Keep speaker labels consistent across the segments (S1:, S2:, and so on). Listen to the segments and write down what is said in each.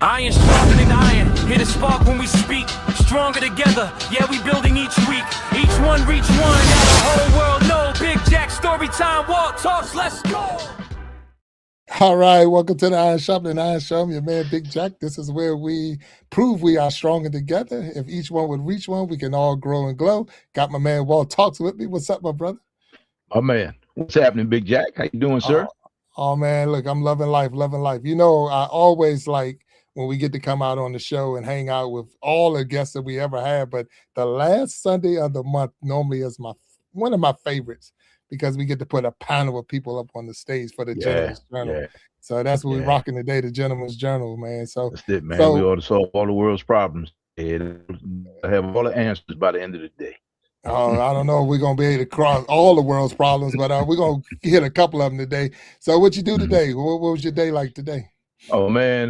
S1: Iron sharpening iron, hit a spark when we speak. Stronger together, yeah, we building each week. Each one reach one, now the whole world know. Big Jack story time, walk talks, let's go.
S2: All right, welcome to the Iron Sharpening Iron Show. I'm your man, Big Jack. This is where we prove we are stronger together. If each one would reach one, we can all grow and glow. Got my man Walt Talks with me. What's up, my brother?
S3: Oh man, what's happening, Big Jack? How you doing, sir?
S2: Oh man, look, I'm loving life, loving life. You know, I always like when we get to come out on the show and hang out with all the guests that we ever had. But the last Sunday of the month normally is one of my favorites because we get to put a panel of people up on the stage for the Gentleman's Journal. Yeah. So that's what we're rocking today, the Gentleman's Journal, man. So
S3: that's it, man. We ought to solve all the world's problems and have all the answers by the end of the day.
S2: I don't know if we're going to be able to cross all the world's problems, but we're going to hit a couple of them today. So what you do today? What was your day like today?
S3: Oh, man,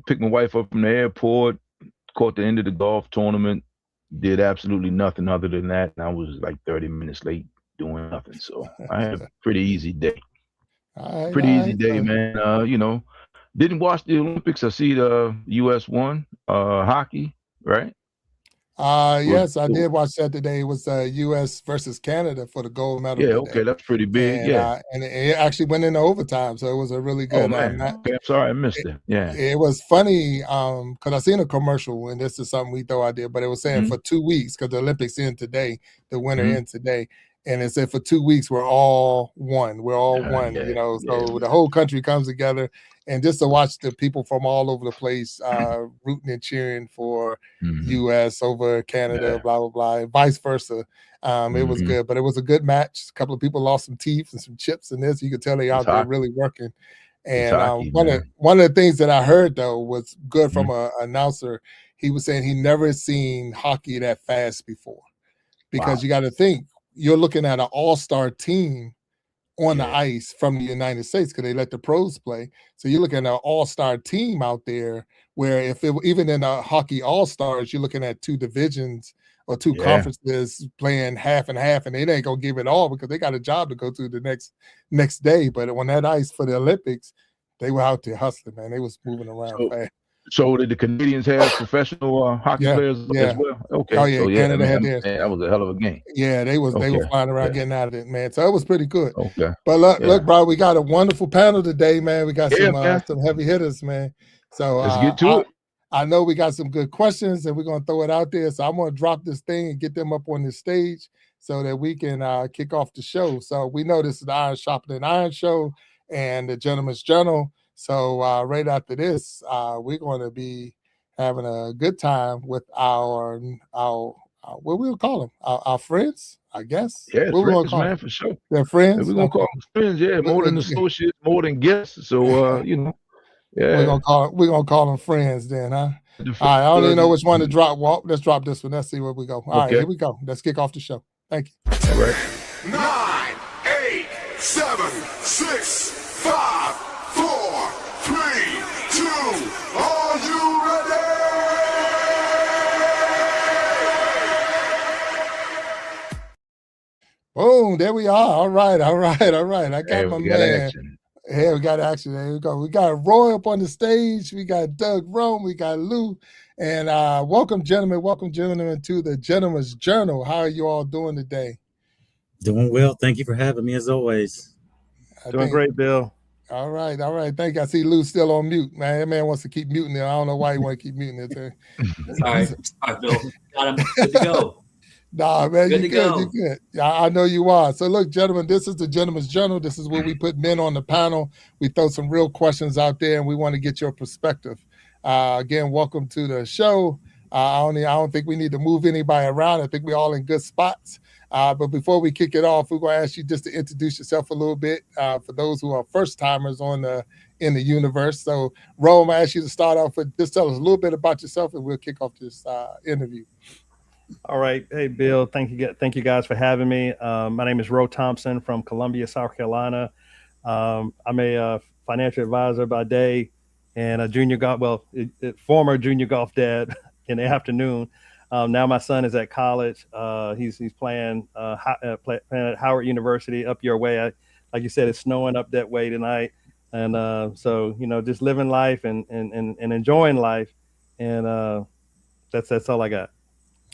S3: picked my wife up from the airport, caught the end of the golf tournament, did absolutely nothing other than that, and I was like 30 minutes late doing nothing. So I had a pretty easy day. Pretty easy day, man. You know, didn't watch the Olympics. I see the U.S. won hockey, right?
S2: Yes, I did watch that today. It was U.S. versus Canada for the gold medal.
S3: Yeah, okay, that's pretty big.
S2: And, and it actually went into overtime, so it was a really good match.
S3: Okay, I'm sorry I missed it. Yeah,
S2: it was funny because I seen a commercial, and this is something we thought I did, but it was saying for 2 weeks because the Olympics end today, the winter ends today. And it said for 2 weeks, we're all one. We're all one, you know. So the whole country comes together. And just to watch the people from all over the place rooting and cheering for U.S. over Canada, blah, blah, blah, and vice versa. It was good. But it was a good match. A couple of people lost some teeth and some chips in this. You could tell they out there really working. And one of the things that I heard, though, was good from an announcer. He was saying he never seen hockey that fast before. Because you got to think, you're looking at an all-star team on the ice from the United States because they let the pros play. So you're looking at an all-star team out there where even in a hockey all-stars, you're looking at two divisions or two conferences playing half and half, and they ain't going to give it all because they got a job to go to the next day. But on that ice for the Olympics, they were out there hustling, man. They was moving around fast.
S3: So did the Canadians have professional hockey players as well? Okay.
S2: Oh, yeah, so, Canada had theirs.
S3: That was a hell of a game.
S2: Yeah, they were flying around getting out of it, man. So it was pretty good.
S3: Okay.
S2: But look, bro, we got a wonderful panel today, man. We got some heavy hitters, man. So
S3: let's get to it.
S2: I know we got some good questions, and we're going to throw it out there. So I'm going to drop this thing and get them up on the stage so that we can kick off the show. So we know this is the Iron Sharpening Iron Show and the Gentleman's Journal. So right after this, we're going to be having a good time with our what we'll call them, our friends, I guess.
S3: Yeah, friends, man, for sure.
S2: They're friends.
S3: Yeah, we're gonna call them friends. Yeah, more than associates, more than guests. So you know,
S2: we're gonna call them friends then, huh? All right, I don't even know which one to drop. Well, let's drop this one. Let's see where we go. All right, here we go. Let's kick off the show. Thank you.
S3: All right.
S4: 9, 8, 7, 6, 5, 4, 3, 2, are you ready?
S2: Boom, there we are. All right. I got my man.
S3: Action.
S2: Yeah, we got action. There we go. We got Roy up on the stage. We got Doug Rome. We got Lou. And welcome, gentlemen, to the Gentleman's Journal. How are you all doing today?
S5: Doing well. Thank you for having me, as always.
S6: Doing great, Bill.
S2: All right. Thank you. I see Lou still on mute, man. That man wants to keep muting it. I don't know why he want to keep muting it.
S7: All right, Bill. Got him. Good to go.
S2: Nah, man, you're good. I know you are. So look, gentlemen, this is the Gentleman's Journal. This is where we put men on the panel. We throw some real questions out there, and we want to get your perspective. Again, welcome to the show. I don't think we need to move anybody around. I think we're all in good spots. But before we kick it off, we're going to ask you just to introduce yourself a little bit for those who are first-timers in the universe. So, Rome, I ask you to start off with just tell us a little bit about yourself, and we'll kick off this interview.
S6: All right. Hey, Bill, thank you guys for having me. My name is Ro Thompson from Columbia, South Carolina. I'm a financial advisor by day and a former junior golf dad in the afternoon. Now my son is at college. He's playing at Howard University up your way. Like you said, it's snowing up that way tonight. And so, just living life and enjoying life. And that's all I got.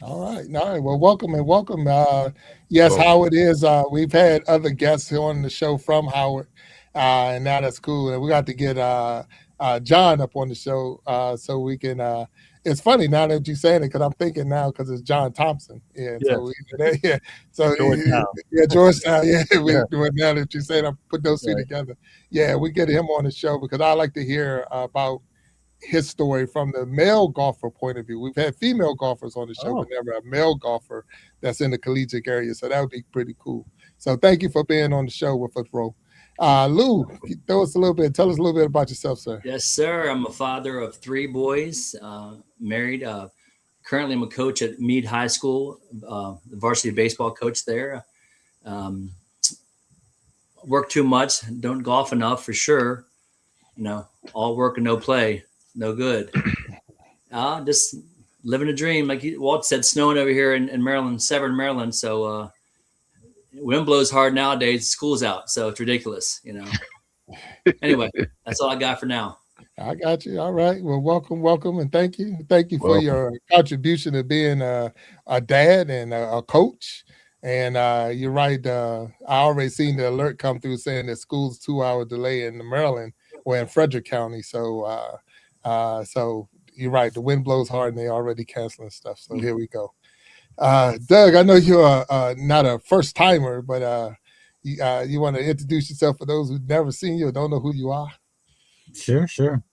S2: All right. All right. Well, welcome and welcome. Yes,
S3: Welcome.
S2: Howard is. We've had other guests on the show from Howard, and now that's cool. And we got to get John up on the show so we can. It's funny now that you're saying it because I'm thinking now because it's John Thompson. Yeah.
S6: Yes.
S2: So yeah. So
S6: Georgetown.
S2: yeah, Georgetown. Yeah.
S6: Yeah.
S2: Now that you're saying, I put those two
S6: Right.
S2: together. Yeah, we get him on the show because I like to hear about his story from the male golfer point of view. We've had female golfers on the show, but never a male golfer that's in the collegiate area. So that would be pretty cool. So thank you for being on the show with us, bro. Lou, tell us a little bit about yourself, sir.
S7: Yes, sir. I'm a father of 3 boys, married. Currently, I'm a coach at Meade High School, the varsity baseball coach there. Work too much, don't golf enough for sure. All work and no play, no good. Just living a dream. Like Walt said, snowing over here in Maryland, Severn, Maryland. So wind blows hard nowadays. School's out, so it's ridiculous. Anyway, that's all I got for now.
S2: I got you. All right. Well, welcome, and thank you for
S3: Welcome.
S2: your contribution to being a dad and a coach. And you're right. I already seen the alert come through saying that school's 2-hour delay in Maryland or in Frederick County. So you're right. The wind blows hard, and they already canceling stuff. So here we go. Doug, I know you're not a first timer, but you want to introduce yourself for those who've never seen you or don't know who you are?
S5: Sure.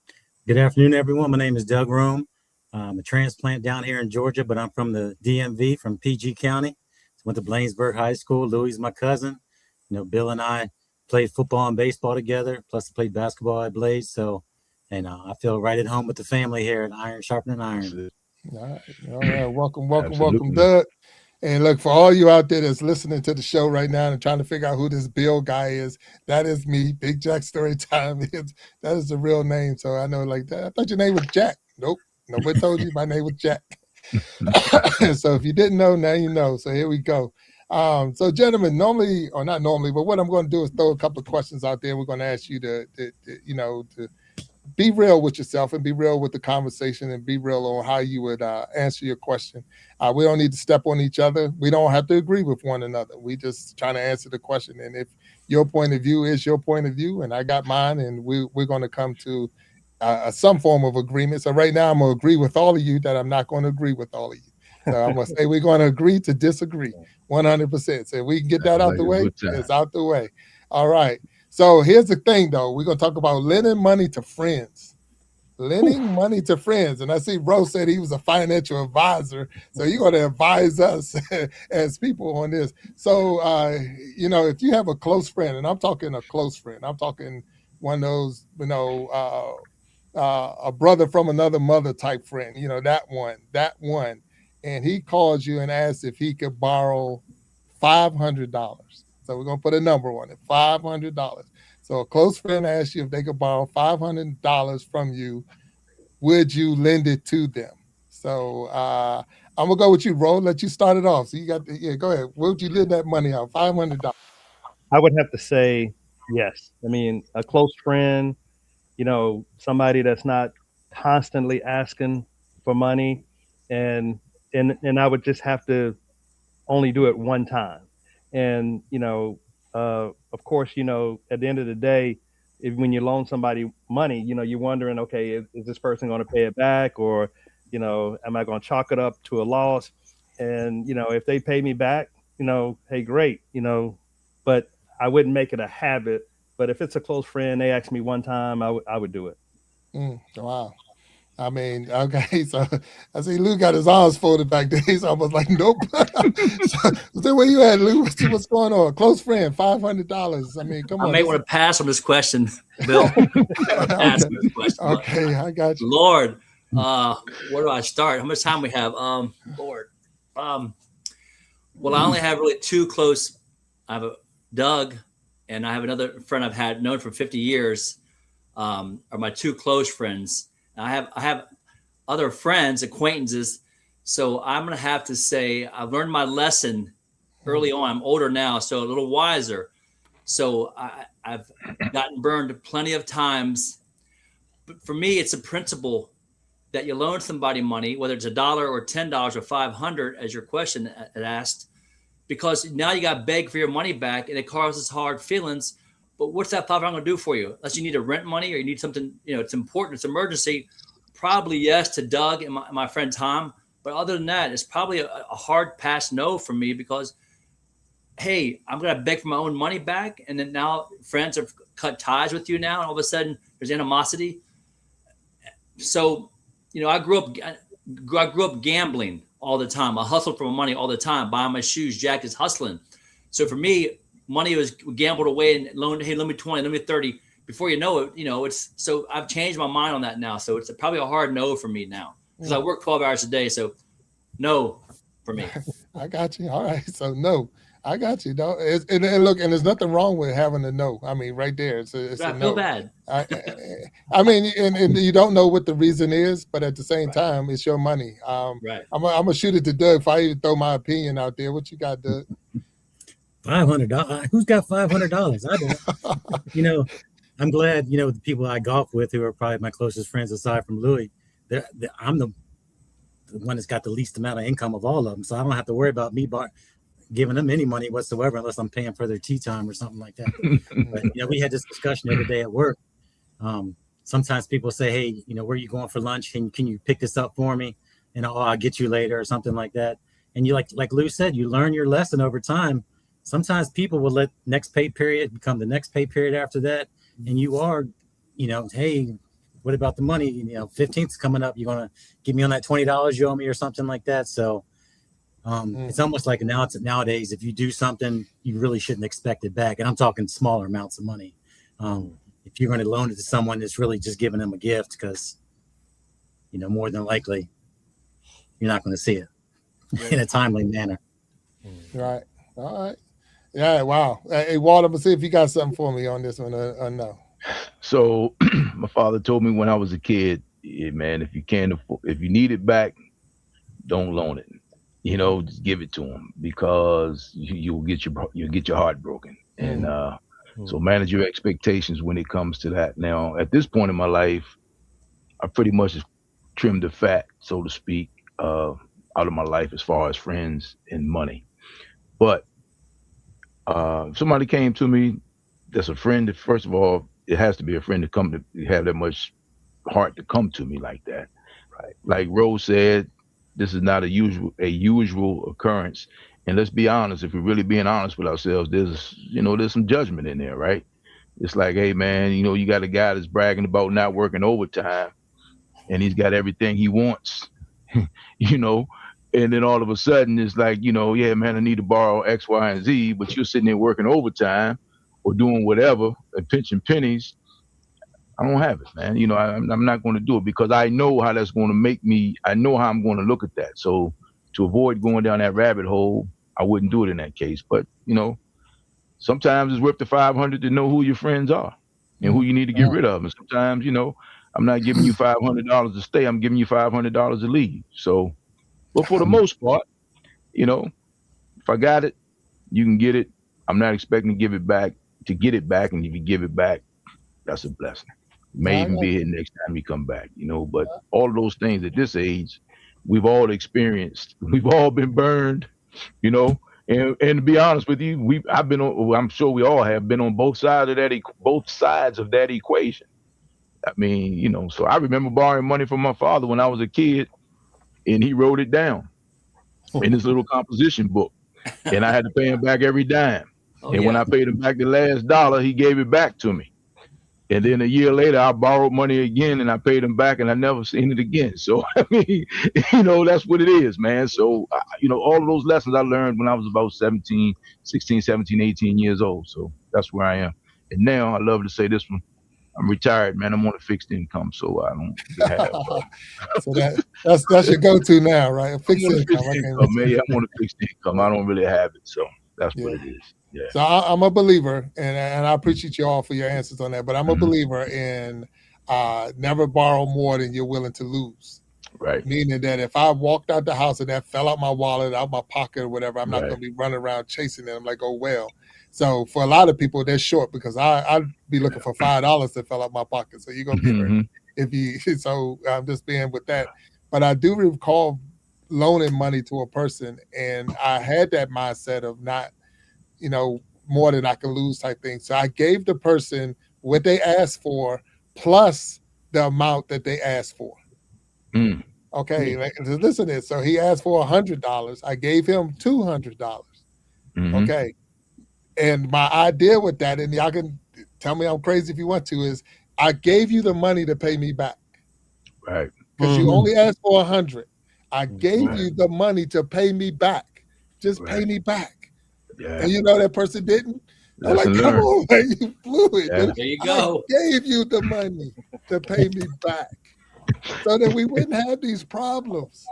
S5: Good afternoon, everyone. My name is Doug Rome. I'm a transplant down here in Georgia, but I'm from the DMV, from PG County. Went to Blainsburg High School. Louis is my cousin. Bill and I played football and baseball together, plus I played basketball at Blaze. So, I feel right at home with the family here at Iron Sharpening Iron.
S2: All right. Welcome, Doug. And look, for all you out there that's listening to the show right now and trying to figure out who this Bill guy is, that is me. Big Jack Storytime. That is the real name. So I know, like that. I thought your name was Jack. Nope. Nobody told you my name was Jack. So if you didn't know, now you know. So here we go. So gentlemen, normally, or not normally, but what I'm going to do is throw a couple of questions out there. We're going to ask you to be real with yourself and be real with the conversation and be real on how you would answer your question. We don't need to step on each other. We don't have to agree with one another. We just trying to answer the question. And if your point of view is your point of view and I got mine, and we're going to come to some form of agreement. So right now I'm going to agree with all of you that I'm not going to agree with all of you. So I'm going to say we're going to agree to disagree 100%. So if we can get that out the way, it's out the way. All right. So here's the thing, though. We're going to talk about lending money to friends. Lending money to friends. And I see Rose said he was a financial advisor. So you're going to advise us as people on this. So, if you have a close friend, and I'm talking a close friend, I'm talking one of those, a brother from another mother type friend, that one. And he calls you and asks if he could borrow $500. So we're going to put a number on it, $500. So a close friend asks you if they could borrow $500 from you. Would you lend it to them? So I'm going to go with you, Ro. Let you start it off. So you got go ahead. Would you lend that money out, $500?
S6: I would have to say yes. I mean, a close friend, somebody that's not constantly asking for money, and I would just have to only do it one time. And of course, at the end of the day, when you loan somebody money, you're wondering, okay, is this person going to pay it back, or am I going to chalk it up to a loss? And if they pay me back, hey, great, but I wouldn't make it a habit. But if it's a close friend, they ask me one time, I would do it.
S2: Wow. I mean, okay, so I see Lou got his arms folded back there. He's almost like, nope. So where you at, Lou? What's going on? Close friend, $500. I mean, come on.
S7: I may want to pass on this question, Bill. Pass on this question.
S2: Okay, I got you.
S7: Lord, where do I start? How much time we have? Lord. Well, I only have really 2 close. I have Doug, and I have another friend I've known for 50 years. Are my 2 close friends. I have other friends, acquaintances. So I'm going to have to say I've learned my lesson early on. I'm older now, so a little wiser. So I I've gotten burned plenty of times. But for me, it's a principle that you loan somebody money, whether it's $1 or $10 or 500, as your question had asked, because now you got to beg for your money back, and it causes hard feelings. But what's that 500 going to do for you? Unless you need a rent money or you need something, it's important, it's emergency. Probably yes to Doug and my friend Tom. But other than that, it's probably a hard pass no for me, because, hey, I'm going to beg for my own money back. And then now friends have cut ties with you now. And all of a sudden there's animosity. So, I grew up gambling all the time. I hustled for my money all the time, buying my shoes, jackets, hustling. So for me, money was gambled away and loaned. Hey, let me 20, let me 30. Before you know it, it's so I've changed my mind on that now. So it's probably a hard no for me now, because I work 12 hours a day. So no for me.
S2: I got you. All right. So no, I got you. No, and look, and there's nothing wrong with having a no. I mean, right there, it's a
S7: I
S2: no.
S7: feel bad.
S2: I mean, and you don't know what the reason is, but at the same time, it's your money.
S7: Right.
S2: I'm gonna shoot it to Doug. If I even throw my opinion out there, what you got, Doug?
S5: $500. Who's got $500? I don't. I'm glad, the people I golf with, who are probably my closest friends aside from Louis, I'm the one that's got the least amount of income of all of them. So I don't have to worry about me giving them any money whatsoever, unless I'm paying for their tea time or something like that. But, we had this discussion the other day at work. Sometimes people say, hey, where are you going for lunch? Can you pick this up for me? And I'll get you later or something like that. And you like Lou said, you learn your lesson over time. Sometimes people will let next pay period become the next pay period after that. And you are, hey, what about the money? 15th's coming up. You're going to give me on that $20 you owe me or something like that. So it's almost like nowadays, if you do something, you really shouldn't expect it back. And I'm talking smaller amounts of money. If you're going to loan it to someone, it's really just giving them a gift, because, more than likely, you're not going to see it in a timely manner.
S2: Right. All right. Yeah. Wow. Hey, Walter, let's see if you got something for me on this one or no.
S3: So my father told me when I was a kid, man, if you need it back, don't loan it. Just give it to him, because you'll get your heart broken. And so manage your expectations when it comes to that. Now, at this point in my life, I pretty much trimmed the fat, so to speak, out of my life as far as friends and money. But somebody came to me that's a friend, that, first of all, it has to be a friend to have that much heart to come to me like that. Right. Like Rose said, this is not a usual occurrence. And let's be honest, if we're really being honest with ourselves, there's some judgment in there, right? It's like, hey man, you got a guy that's bragging about not working overtime, and he's got everything he wants, and then all of a sudden it's like, yeah, man, I need to borrow X, Y, and Z, but you're sitting there working overtime or doing whatever and pinching pennies. I don't have it, man. I'm not going to do it, because I know how that's going to make me. I know how I'm going to look at that. So to avoid going down that rabbit hole, I wouldn't do it in that case. But, sometimes it's worth the 500 to know who your friends are and who you need to get rid of. And sometimes, I'm not giving you $500 to stay. I'm giving you $500 to leave. So, but for the most part, if I got it, you can get it. I'm not expecting to get it back. And if you give it back, that's a blessing. May even be here next time you come back, but all of those things at this age, we've all experienced. We've all been burned, and to be honest with you, I'm sure we all have been on both sides of that equation. I mean, so I remember borrowing money from my father when I was a kid, and he wrote it down in his little composition book, and I had to pay him back every dime. When I paid him back the last dollar, he gave it back to me. And then a year later, I borrowed money again, and I paid him back, and I never seen it again. So, I mean, that's what it is, man. So, all of those lessons I learned when I was about 16, 17, 18 years old. So that's where I am. And now I love to say this one. I'm retired, man. I'm on a fixed income, so I don't have.
S2: So that's your go-to now, right? A fixed income.
S3: Man, I'm on a fixed income. I don't really have it, so that's what it is. Yeah.
S2: So I'm a believer, and I appreciate you all for your answers on that. But I'm a believer in never borrow more than you're willing to lose.
S3: Right.
S2: Meaning that if I walked out the house and that fell out my wallet, out my pocket or whatever, I'm not going to be running around chasing it. I'm like, oh well. So for a lot of people, they're short because I'd be looking for $5 that fell out my pocket. So you're gonna get hurt if you. So I'm just being with that. But I do recall loaning money to a person, and I had that mindset of not, more than I can lose type thing. So I gave the person what they asked for plus the amount that they asked for. Okay, listen to this. So he asked for $100. I gave him $200. Okay. And my idea with that, and y'all can tell me I'm crazy if you want to, is I gave you the money to pay me back.
S3: Right.
S2: Because you only asked for 100. I gave you the money to pay me back. Just pay me back.
S3: Yeah.
S2: And you know that person didn't? I'm like, come on, man, you blew it.
S7: There you go.
S2: I gave you the money to pay me back so that we wouldn't have these problems.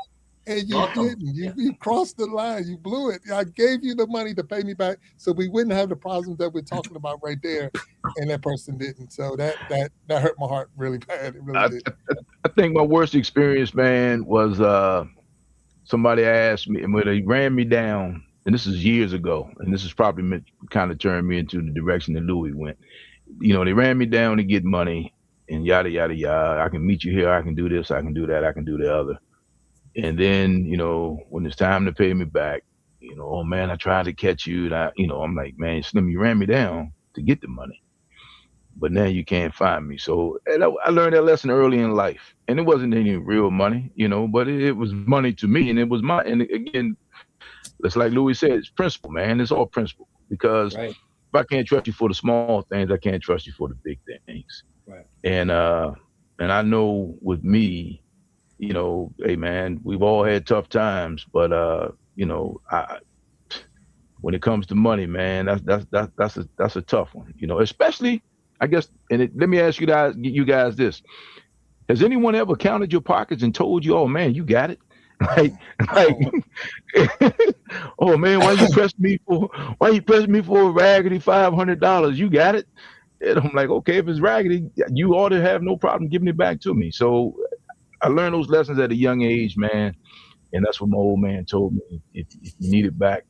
S2: And you didn't. You crossed the line. You blew it. I gave you the money to pay me back so we wouldn't have the problems that we're talking about right there. And that person didn't. So that hurt my heart really bad. It really did.
S3: I think my worst experience, man, was somebody asked me, and when they ran me down, and this is years ago, and this is probably kind of turned me into the direction that Louis went. They ran me down to get money and yada, yada, yada. I can meet you here. I can do this. I can do that. I can do the other. And then, when it's time to pay me back, oh man, I tried to catch you. And I'm like, man, Slim, you ran me down to get the money, but now you can't find me. So I learned that lesson early in life, and it wasn't any real money, but it was money to me, and it was and again, it's like Louis said, it's principle, man. It's all principle, because if I can't trust you for the small things, I can't trust you for the big things.
S7: Right.
S3: And I know with me, hey man, we've all had tough times, but when it comes to money, man, that's a tough one, especially, I guess. And let me ask you guys this: has anyone ever counted your pockets and told you, "Oh man, you got it"? like, oh man, why you pressing me for a raggedy $500? You got it. And I'm like, okay, if it's raggedy, you ought to have no problem giving it back to me. So I learned those lessons at a young age, man, and that's what my old man told me. If you need it back,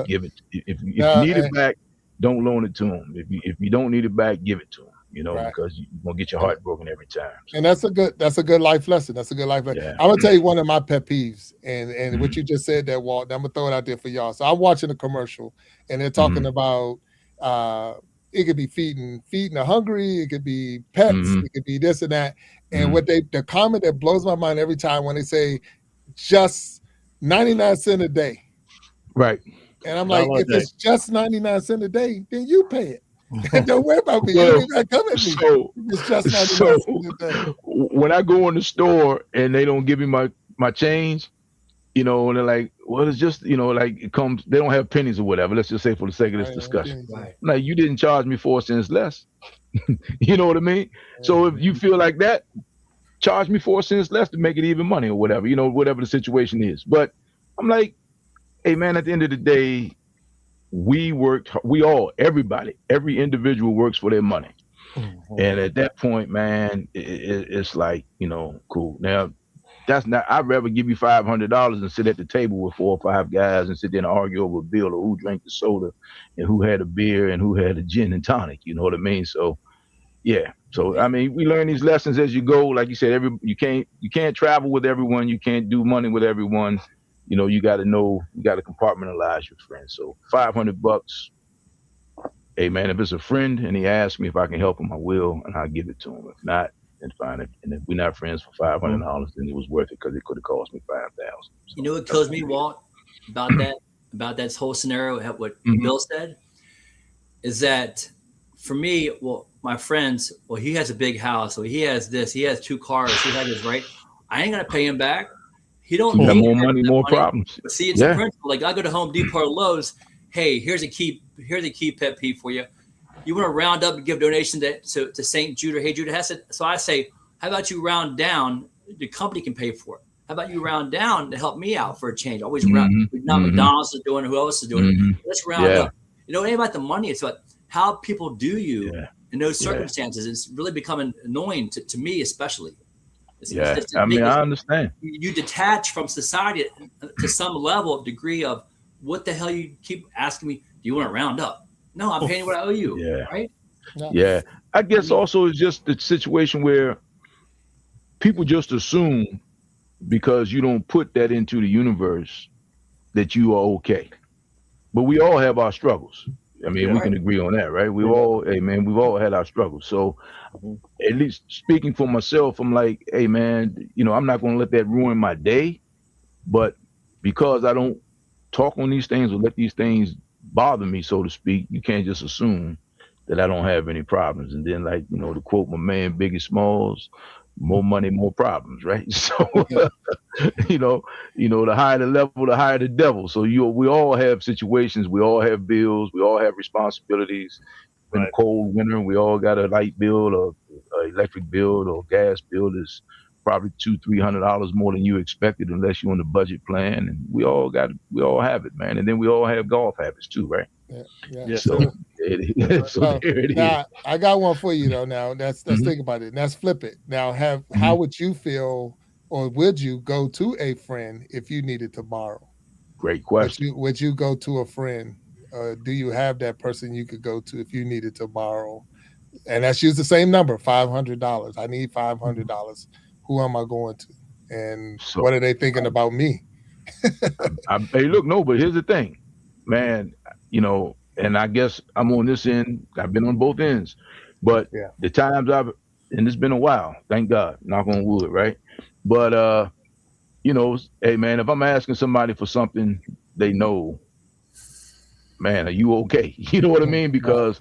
S3: give it. If you need it back, don't loan it to him. If you don't need it back, give it to him. Because you're gonna get your heart broken every time. So.
S2: And that's a good life lesson. That's a good life lesson. Yeah. I'm gonna tell you one of my pet peeves, and what you just said there, Walt. I'm gonna throw it out there for y'all. So I'm watching a commercial, and they're talking about it could be feeding the hungry, it could be pets, it could be this and that. And the comment that blows my mind every time when they say just 99 cents a day.
S3: Right.
S2: And I'm like, if it's just 99 cents a day, then you pay it. Don't worry about me. You ain't come at me. It's just 99 cents a day.
S3: When I go in the store and they don't give me my change, and they're like, well, it's just, like it comes, they don't have pennies or whatever. Let's just say for the sake of this discussion. Right. Like, you didn't charge me 4 cents less. You know what I mean? Yeah. So if you feel like that, charge me 4 cents less to make it even money or whatever, whatever the situation is. But I'm like, hey man, at the end of the day, everybody, every individual works for their money. And at that point, man, it's like, cool. Now, that's not, I'd rather give you $500 and sit at the table with 4 or 5 guys and sit there and argue over a bill or who drank the soda and who had a beer and who had a gin and tonic. You know what I mean? So, yeah. So, I mean, we learn these lessons as you go. Like you said, you can't travel with everyone. You can't do money with everyone. You got to know, you got to compartmentalize your friends. So $500, hey man, if it's a friend and he asks me if I can help him, I will, and I'll give it to him. If not, then fine. And if we're not friends for $500, then it was worth it because it could have cost me $5,000. So,
S7: you know what kills me, Walt, about that whole scenario, what Bill said, is that for me, my friends, he has a big house, so he has this, he has 2 cars, he has this, right? I ain't gonna pay him back. He don't need
S3: more money, more problems.
S7: But see, it's a principle. Like I go to Home Depot or Lowe's. Hey, here's a key pet peeve for you. You want to round up and give donation to St. Jude or Hey Jude Hesed. So I say, how about you round down? The company can pay for it. How about you round down to help me out for a change? Always round. Not McDonald's is doing it. Who else is doing it? Let's round up. It ain't about the money. It's about how people do you in those circumstances. It's really becoming annoying to me, especially.
S3: I mean, I understand.
S7: You detach from society to some level of degree of what the hell you keep asking me. Do you want to round up? No, I'm paying what I owe you.
S3: Yeah.
S7: Right?
S3: Yeah. I guess also it's just the situation where people just assume because you don't put that into the universe that you are okay. But we all have our struggles. I mean,
S6: Yeah.
S3: we can agree on that, right? We've
S6: Yeah.
S3: all, hey man, we've all had our struggles. So at least speaking for myself, I'm like, hey man, you know, I'm not going to let that ruin my day. But because I don't talk on these things or let these things bother me, so to speak, you can't just assume that I don't have any problems. And then, like, you know, to quote my man Biggie Smalls, more money, more problems, right? So you know, the higher the level, the higher the devil. So we all have situations, we all have bills, we all have responsibilities. In a
S6: Right.
S3: cold winter, we all got a light bill or electric bill or gas bill that's probably $200-300 more than you expected, unless you're on the budget plan. And we all have it, man. And then we all have golf habits too, right?
S2: Yeah.
S6: Yes,
S3: So,
S6: sir.
S3: so there it is.
S2: Now I got one for you though. Now let's
S3: Mhm.
S2: think about it. Let's flip it. Now how would you feel, or would you go to a friend if you needed to borrow?
S3: Great question.
S2: Would you go to a friend? Do you have that person you could go to if you needed to borrow? And let's use the same number, $500. I need $500. Who am I going to? And
S3: So-
S2: what are they thinking about me?
S3: Hey, look, no, but here's the thing, man. You know, and I guess I'm on this end. I've been on both ends, but
S6: Yeah.
S3: the times and it's been a while. Thank God, knock on wood, right? But you know, hey man, if I'm asking somebody for something, they know, man, are you okay? You know what I mean? Because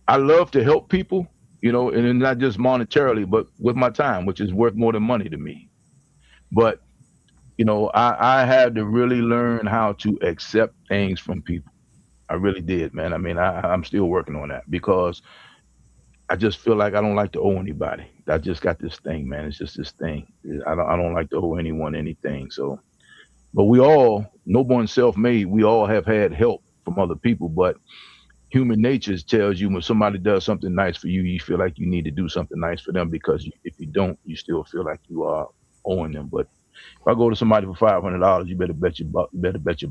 S3: I love to help people, you know, and not just monetarily, but with my time, which is worth more than money to me. But you know, I had to really learn how to accept things from people. I really did, man. I mean, I'm still working on that because I just feel like I don't like to owe anybody. I just got this thing, man. It's just this thing. I don't like to owe anyone anything. So, but no one's self-made. We all have had help from other people, but human nature tells you when somebody does something nice for you, you feel like you need to do something nice for them, because if you don't, you still feel like you are owing them. But if I go to somebody for $500, you better bet your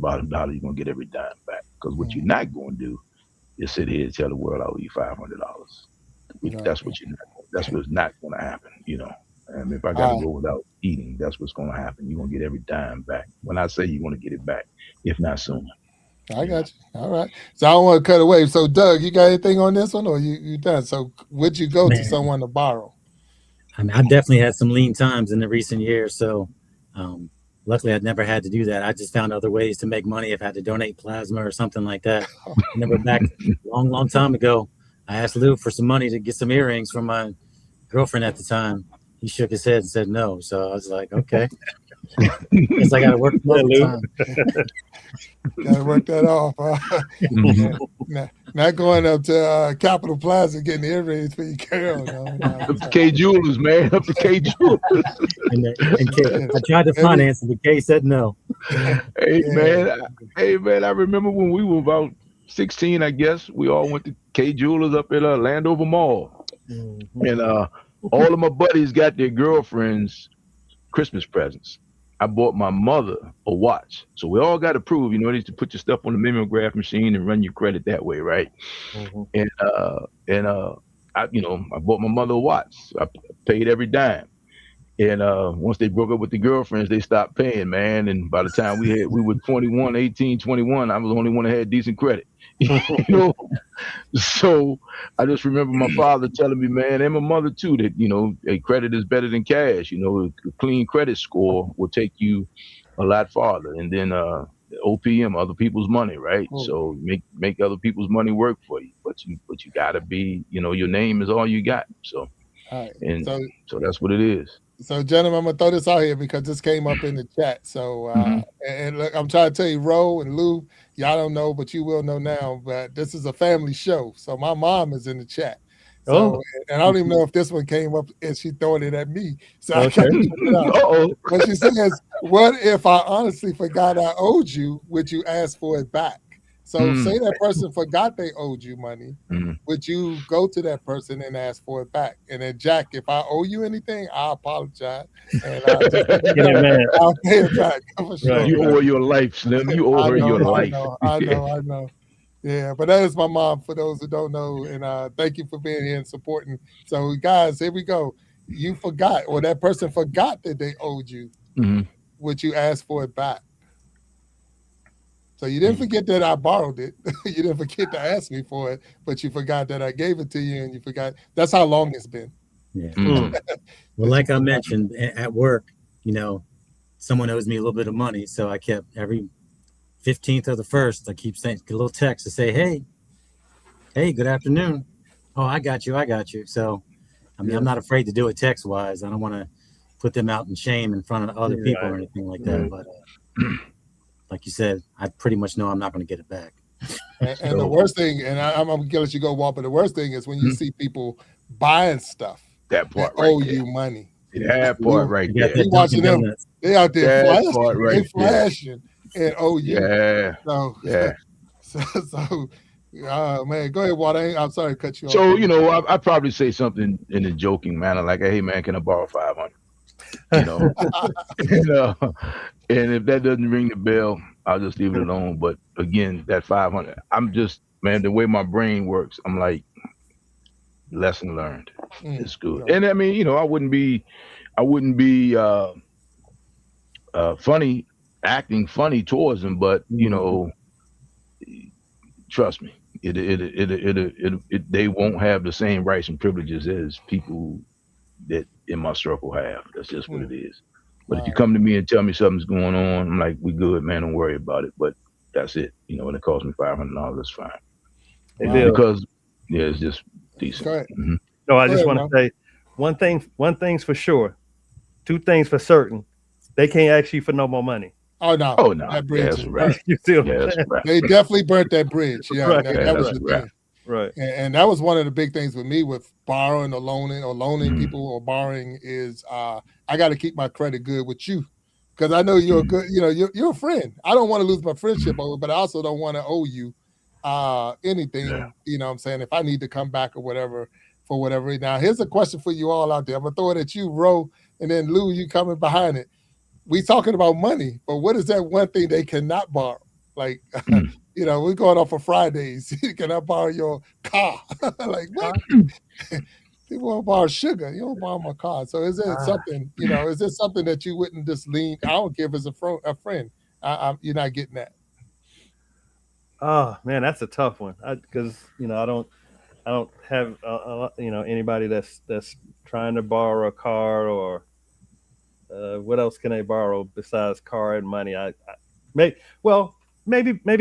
S3: bottom dollar you're gonna get every dime back. Because what you're not gonna do is sit here and tell the world I owe you $500. That's what's not gonna happen. You know, and if I gotta go without eating, that's what's gonna happen. You're gonna get every dime back. When I say you're gonna get it back, if not sooner.
S2: I got you. All right. So I don't want to cut away. So Doug, you got anything on this one, or you done? So would you go to someone to borrow?
S5: I mean, I've definitely had some lean times in the recent years. So luckily I'd never had to do that. I just found other ways to make money if I had to donate plasma or something like that. I remember back long time ago, I asked Lou for some money to get some earrings from my girlfriend at the time. He shook his head and said no. So I was like, okay. Guess I got to work time.
S2: Got to work that off. Not going up to Capitol Plaza getting earrings for your girl.
S3: Up to K Jewelers, man. Up to K Jewelers.
S5: I tried to finance it, but Kay said no.
S3: Hey man, I remember when we were about 16, I guess. We all went to K Jewelers up at Landover Mall, and all of my buddies got their girlfriends Christmas presents. I bought my mother a watch. So we all got approved, you know, to put your stuff on the mimeograph machine and run your credit that way, right? And I bought my mother a watch. I paid every dime. And once they broke up with the girlfriends, they stopped paying, man. And by the time we were 18, 21, I was the only one that had decent credit. You know? So I just remember my father telling me, man, and my mother too, that, you know, a credit is better than cash. You know, a clean credit score will take you a lot farther. And then OPM, other people's money, right? So make other people's money work for you. But you gotta be, you know, your name is all you got. So so that's what it is.
S2: So, gentlemen, I'm gonna throw this out here because this came up in the chat. So, and look, I'm trying to tell you, Ro and Lou, y'all don't know, but you will know now. But this is a family show, so my mom is in the chat. So, and I don't even know if this one came up and she throwing it at me. So, I got to check it out. But she says, "What if I honestly forgot I owed you? Would you ask for it back?" So say that person forgot they owed you money. Would you go to that person and ask for it back? And then, Jack, if I owe you anything, I apologize. And I'll pay it back for sure.
S6: Right.
S3: You owe her your life, Slim. You owe her your life.
S2: I know. Yeah, but that is my mom, for those who don't know. And thank you for being here and supporting. So, guys, here we go. You forgot, or that person forgot that they owed you. Would you ask for it back? So you didn't forget that I borrowed it. You didn't forget to ask me for it, but you forgot that I gave it to you, and you forgot. That's how long it's been.
S5: Yeah. Well, like I mentioned at work, someone owes me a little bit of money, so I kept every 15th of the 1st, I keep saying a little text to say, hey, good afternoon. Oh, I got you. So, I mean, I'm not afraid to do it text wise. I don't want to put them out in shame in front of other people or anything like that. But like you said, I pretty much know I'm not going to get it back.
S2: And the worst thing, and I'm going to let you go, Walt, but the worst thing is when you see people buying stuff
S3: that
S2: owe you money.
S3: That part right there.
S2: You watching them, they out there flashing and owe you.
S3: Yeah.
S2: So man, go ahead, Walt. I'm sorry to cut you off.
S3: So, I'd probably say something in a joking manner, like, hey, man, can I borrow 500? And if that doesn't ring the bell, I'll just leave it alone. But again, that 500, I'm just, man, the way my brain works, I'm like, lesson learned. It's good. And I mean, I wouldn't be funny, acting funny towards them, but trust me, they won't have the same rights and privileges as people that in my circle have. That's just what it is. But if you come to me and tell me something's going on, I'm like, we good, man, don't worry about it. But that's it. And it cost me $500, that's fine. Because it's just decent.
S2: Go ahead.
S6: No, I just want to say one thing's for sure, two things for certain. They can't ask you for no more money.
S2: Oh no! That bridge.
S3: That's right.
S6: You still,
S2: they definitely burnt that bridge. Yeah,
S6: right.
S2: that was the thing.
S6: Right.
S2: And that was one of the big things with me with borrowing or loaning people or borrowing is I got to keep my credit good with you, because I know you're a good, you're a friend. I don't want to lose my friendship over, but I also don't want to owe you anything. Yeah. You know what I'm saying? If I need to come back or whatever for whatever. Now, here's a question for you all out there. I'm gonna throw it at you, Ro, and then Lou, you coming behind it. We talking about money, but what is that one thing they cannot borrow? Like, we're going off of Fridays. Can I borrow your car? Like, what? People won't borrow sugar. You don't borrow my car. So is there something, is there something that you wouldn't just lean? I don't care if it's a friend. You're not getting that.
S6: Oh man, that's a tough one. Because I don't have anybody that's trying to borrow a car or what else can they borrow besides car and money? Maybe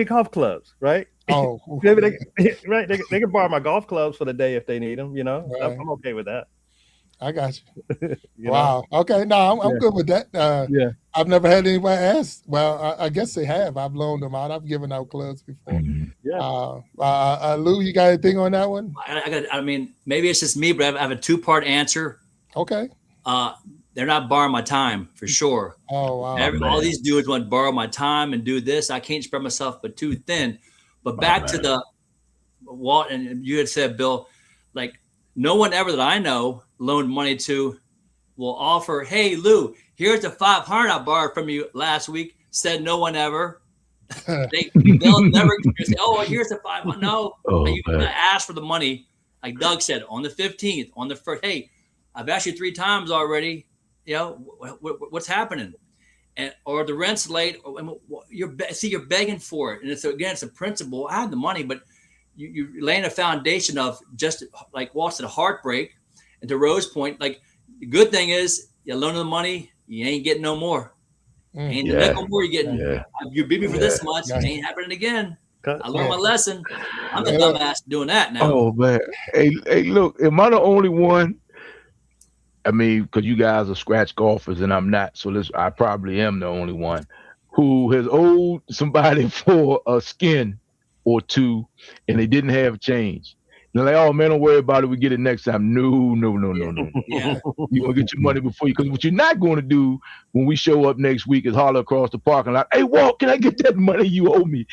S6: golf clubs, right?
S2: Oh,
S6: maybe they can borrow my golf clubs for the day if they need them.
S2: Right.
S6: I'm okay with that.
S2: I got you. Wow. Okay. No, I'm good with that. I've never had anybody ask. Well, I guess they have. I've loaned them out. I've given out clubs before. Lou, you got anything on that one?
S7: I mean, maybe it's just me, but I have a two-part answer.
S2: Okay.
S7: They're not borrowing my time for sure.
S2: Oh, wow.
S7: All these dudes want to borrow my time and do this. I can't spread myself but too thin. But back to the Walt, and you had said, Bill, like no one ever that I know loaned money to will offer, hey, Lou, here's the $500 I borrowed from you last week. Said no one ever. They'll never say, oh, here's the $500. No, you gotta ask for the money. Like Doug said, on the 15th, on the 1st, hey, I've asked you 3 times already. What's happening? Or the rent's late. You're begging for it, and it's a principle. I have the money, but you're laying a foundation of just like Walt said, heartbreak. And to Rose's point, like the good thing is you loan the money, you ain't getting no more. Ain't no more you're getting. You beat me for this much. It ain't happening again. I learned my lesson. I'm the dumbass doing that now.
S3: Oh man, hey, look, am I the only one? I mean, because you guys are scratch golfers and I'm not, so I probably am the only one who has owed somebody for a skin or two and they didn't have change. They're like, oh man, don't worry about it. We get it next time. No.
S7: Yeah.
S3: You're going to get your money before you, because what you're not going to do when we show up next week is holler across the parking lot, hey, Walt, can I get that money you owe me?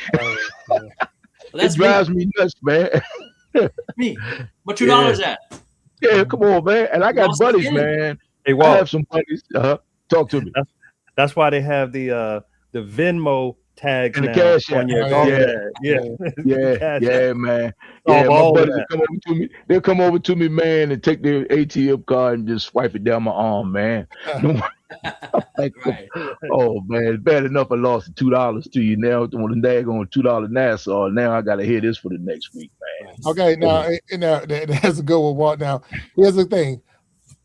S7: Well, that's
S3: it drives me nuts, man.
S7: me. What $2 at?
S3: Yeah, come on, man. And I got
S7: Lost the
S3: buddies,
S7: game.
S3: man.
S6: Hey,
S3: I
S6: Walt,
S3: have some buddies. Talk to me.
S6: that's why they have the Venmo tags
S3: And the
S6: now
S3: cash
S6: on
S3: app.
S6: your
S2: Oh,
S6: golf
S3: yeah.
S6: bag. Yeah,
S3: Yeah,
S6: Cash
S3: yeah,
S6: app.
S3: man.
S6: Solve
S3: Yeah, my
S6: all of
S3: buddies
S6: that.
S3: will come over to me. They'll come over to me, man, and take their ATM card and just swipe it down my arm, man. Like,
S7: Right.
S3: oh man, it's bad enough I lost $2 to you now on the daggone $2 Nassau. Now I gotta hear this for the next week, man.
S2: Okay, now that's a good one, Walt. Now, here's the thing: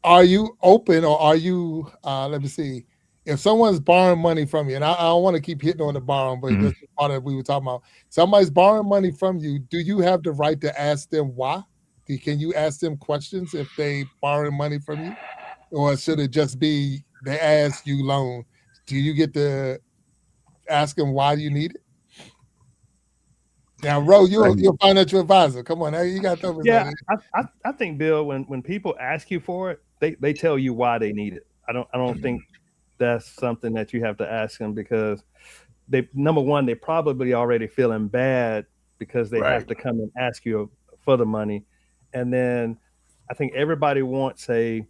S2: are you open, or are you? Let me see. If someone's borrowing money from you, and I don't want to keep hitting on the borrowing, but this is part of what we were talking about. Somebody's borrowing money from you. Do you have the right to ask them why? Can you ask them questions if they borrowing money from you, or should it just be they ask you loan? Do you get to ask them why you need it? Now, Ro, you're a financial advisor. Come on, now you got to.
S6: Yeah, I think, Bill, when people ask you for it, they tell you why they need it. I don't think that's something that you have to ask them, because number one, they probably already feeling bad because they have to come and ask you for the money. And then I think everybody wants a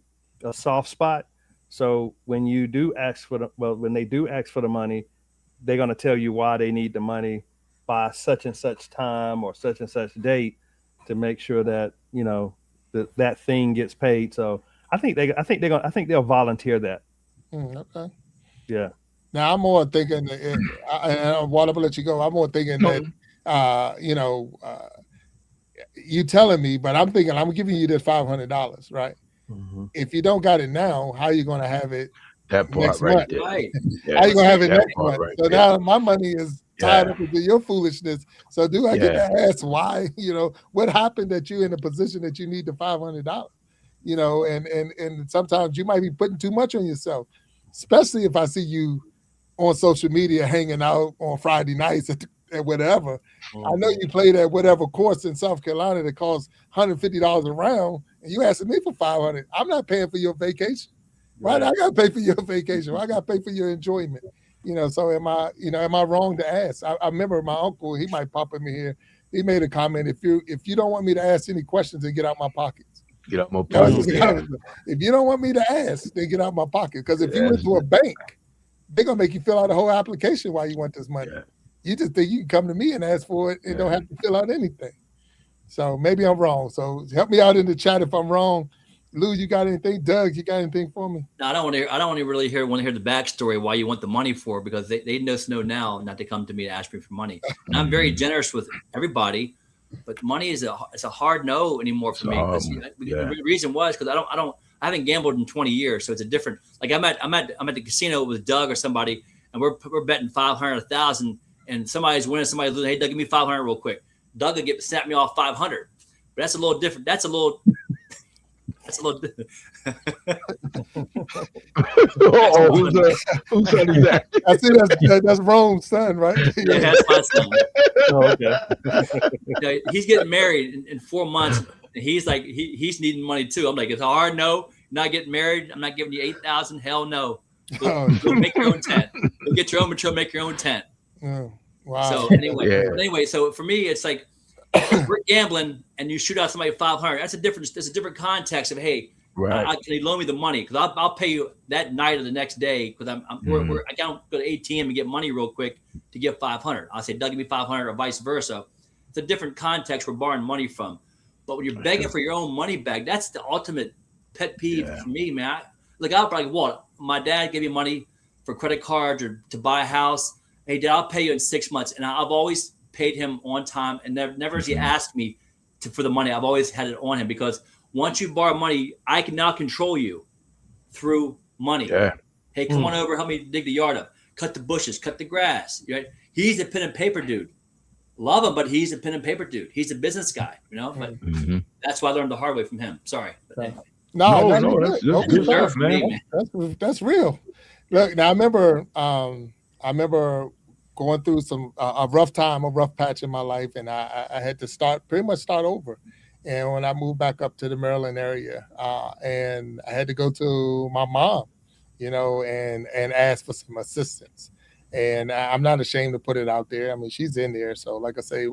S6: soft spot. So when you do ask when they do ask for the money, they're going to tell you why they need the money by such and such time or such and such date to make sure that, that thing gets paid. So I think they'll volunteer that.
S2: Okay.
S6: Yeah.
S2: Now I'm more thinking, and Walt, I'll let you go. I'm more thinking that, you telling me, but I'm thinking I'm giving you this $500, right?
S6: Mm-hmm.
S2: If you don't got it now, how are you going to have it
S3: That part
S2: next
S3: right
S2: month?
S3: there.
S7: Right.
S3: Yeah,
S2: How you going to have it
S3: that
S2: next
S3: part
S2: month?
S3: right
S2: So
S3: there.
S2: now my money is tied up into your foolishness. So do I get to ask why? What happened that you're in a position that you need the $500? And sometimes you might be putting too much on yourself, especially if I see you on social media hanging out on Friday nights at whatever. I know you played at whatever course in South Carolina that costs $150 a round, and you asking me for $500. I'm not paying for your vacation. Right? I got to pay for your vacation. I got to pay for your enjoyment. So am I wrong to ask? I remember my uncle, he might pop in me here. He made a comment: if you don't want me to ask any questions, then get out my pockets.
S3: Get out my pocket.
S2: If you don't want me to ask, then get out my pocket. Because if you went to a bank, they're gonna make you fill out a whole application while you want this money. Yeah. You just think you can come to me and ask for it and don't have to fill out anything. So maybe I'm wrong. So help me out in the chat if I'm wrong. Lou, you got anything? Doug, you got anything for me?
S7: No, I don't want to really want to hear the backstory why you want the money for, because they just know now not to come to me to ask me for money. And I'm very generous with everybody, but money is a hard no anymore for me. The reason was because I haven't gambled in 20 years, so it's a different. Like I'm at the casino with Doug or somebody, and we're betting 500, 1,000, and somebody's winning, somebody's losing. Hey, Doug, give me 500 real quick. Doug will snap me off 500, but that's a little different. That's a little different.
S3: Whose son is that?
S2: I see that's Rome's son, right?
S7: Yeah, that's my son.
S6: Oh, okay.
S7: He's getting married in 4 months. And he's like, he's needing money too. I'm like, it's a hard no. Not getting married. I'm not giving you 8,000. Hell no. Go make your own tent. Go get your own material. Make your own tent.
S2: Wow.
S7: So anyway, so for me, it's like if we're gambling and you shoot out somebody 500. That's a different context of hey, can you loan me the money? Because I'll pay you that night or the next day. Because I can't go to ATM and get money real quick to get 500. I'll say, Doug, give me 500 or vice versa. It's a different context we're borrowing money from. But when you're begging for your own money back, that's the ultimate pet peeve for me, man. I'll be like, what? My dad gave me money for credit cards or to buy a house. Hey, Dad, I'll pay you in 6 months. And I've always paid him on time, and never has he asked me for the money. I've always had it on him, because once you borrow money, I can now control you through money. Yeah. Hey, come on over, help me dig the yard up, cut the bushes, cut the grass. Right? He's a pen and paper dude. Love him, but he's a pen and paper dude. He's a business guy, But that's why I learned the hard way from him. Sorry. But anyway.
S2: That's real. Look, now I remember going through a rough patch in my life, and I had to pretty much start over. And when I moved back up to the Maryland area, and I had to go to my mom, and ask for some assistance. and I'm not ashamed to put it out there. I mean, she's in there. So like I say,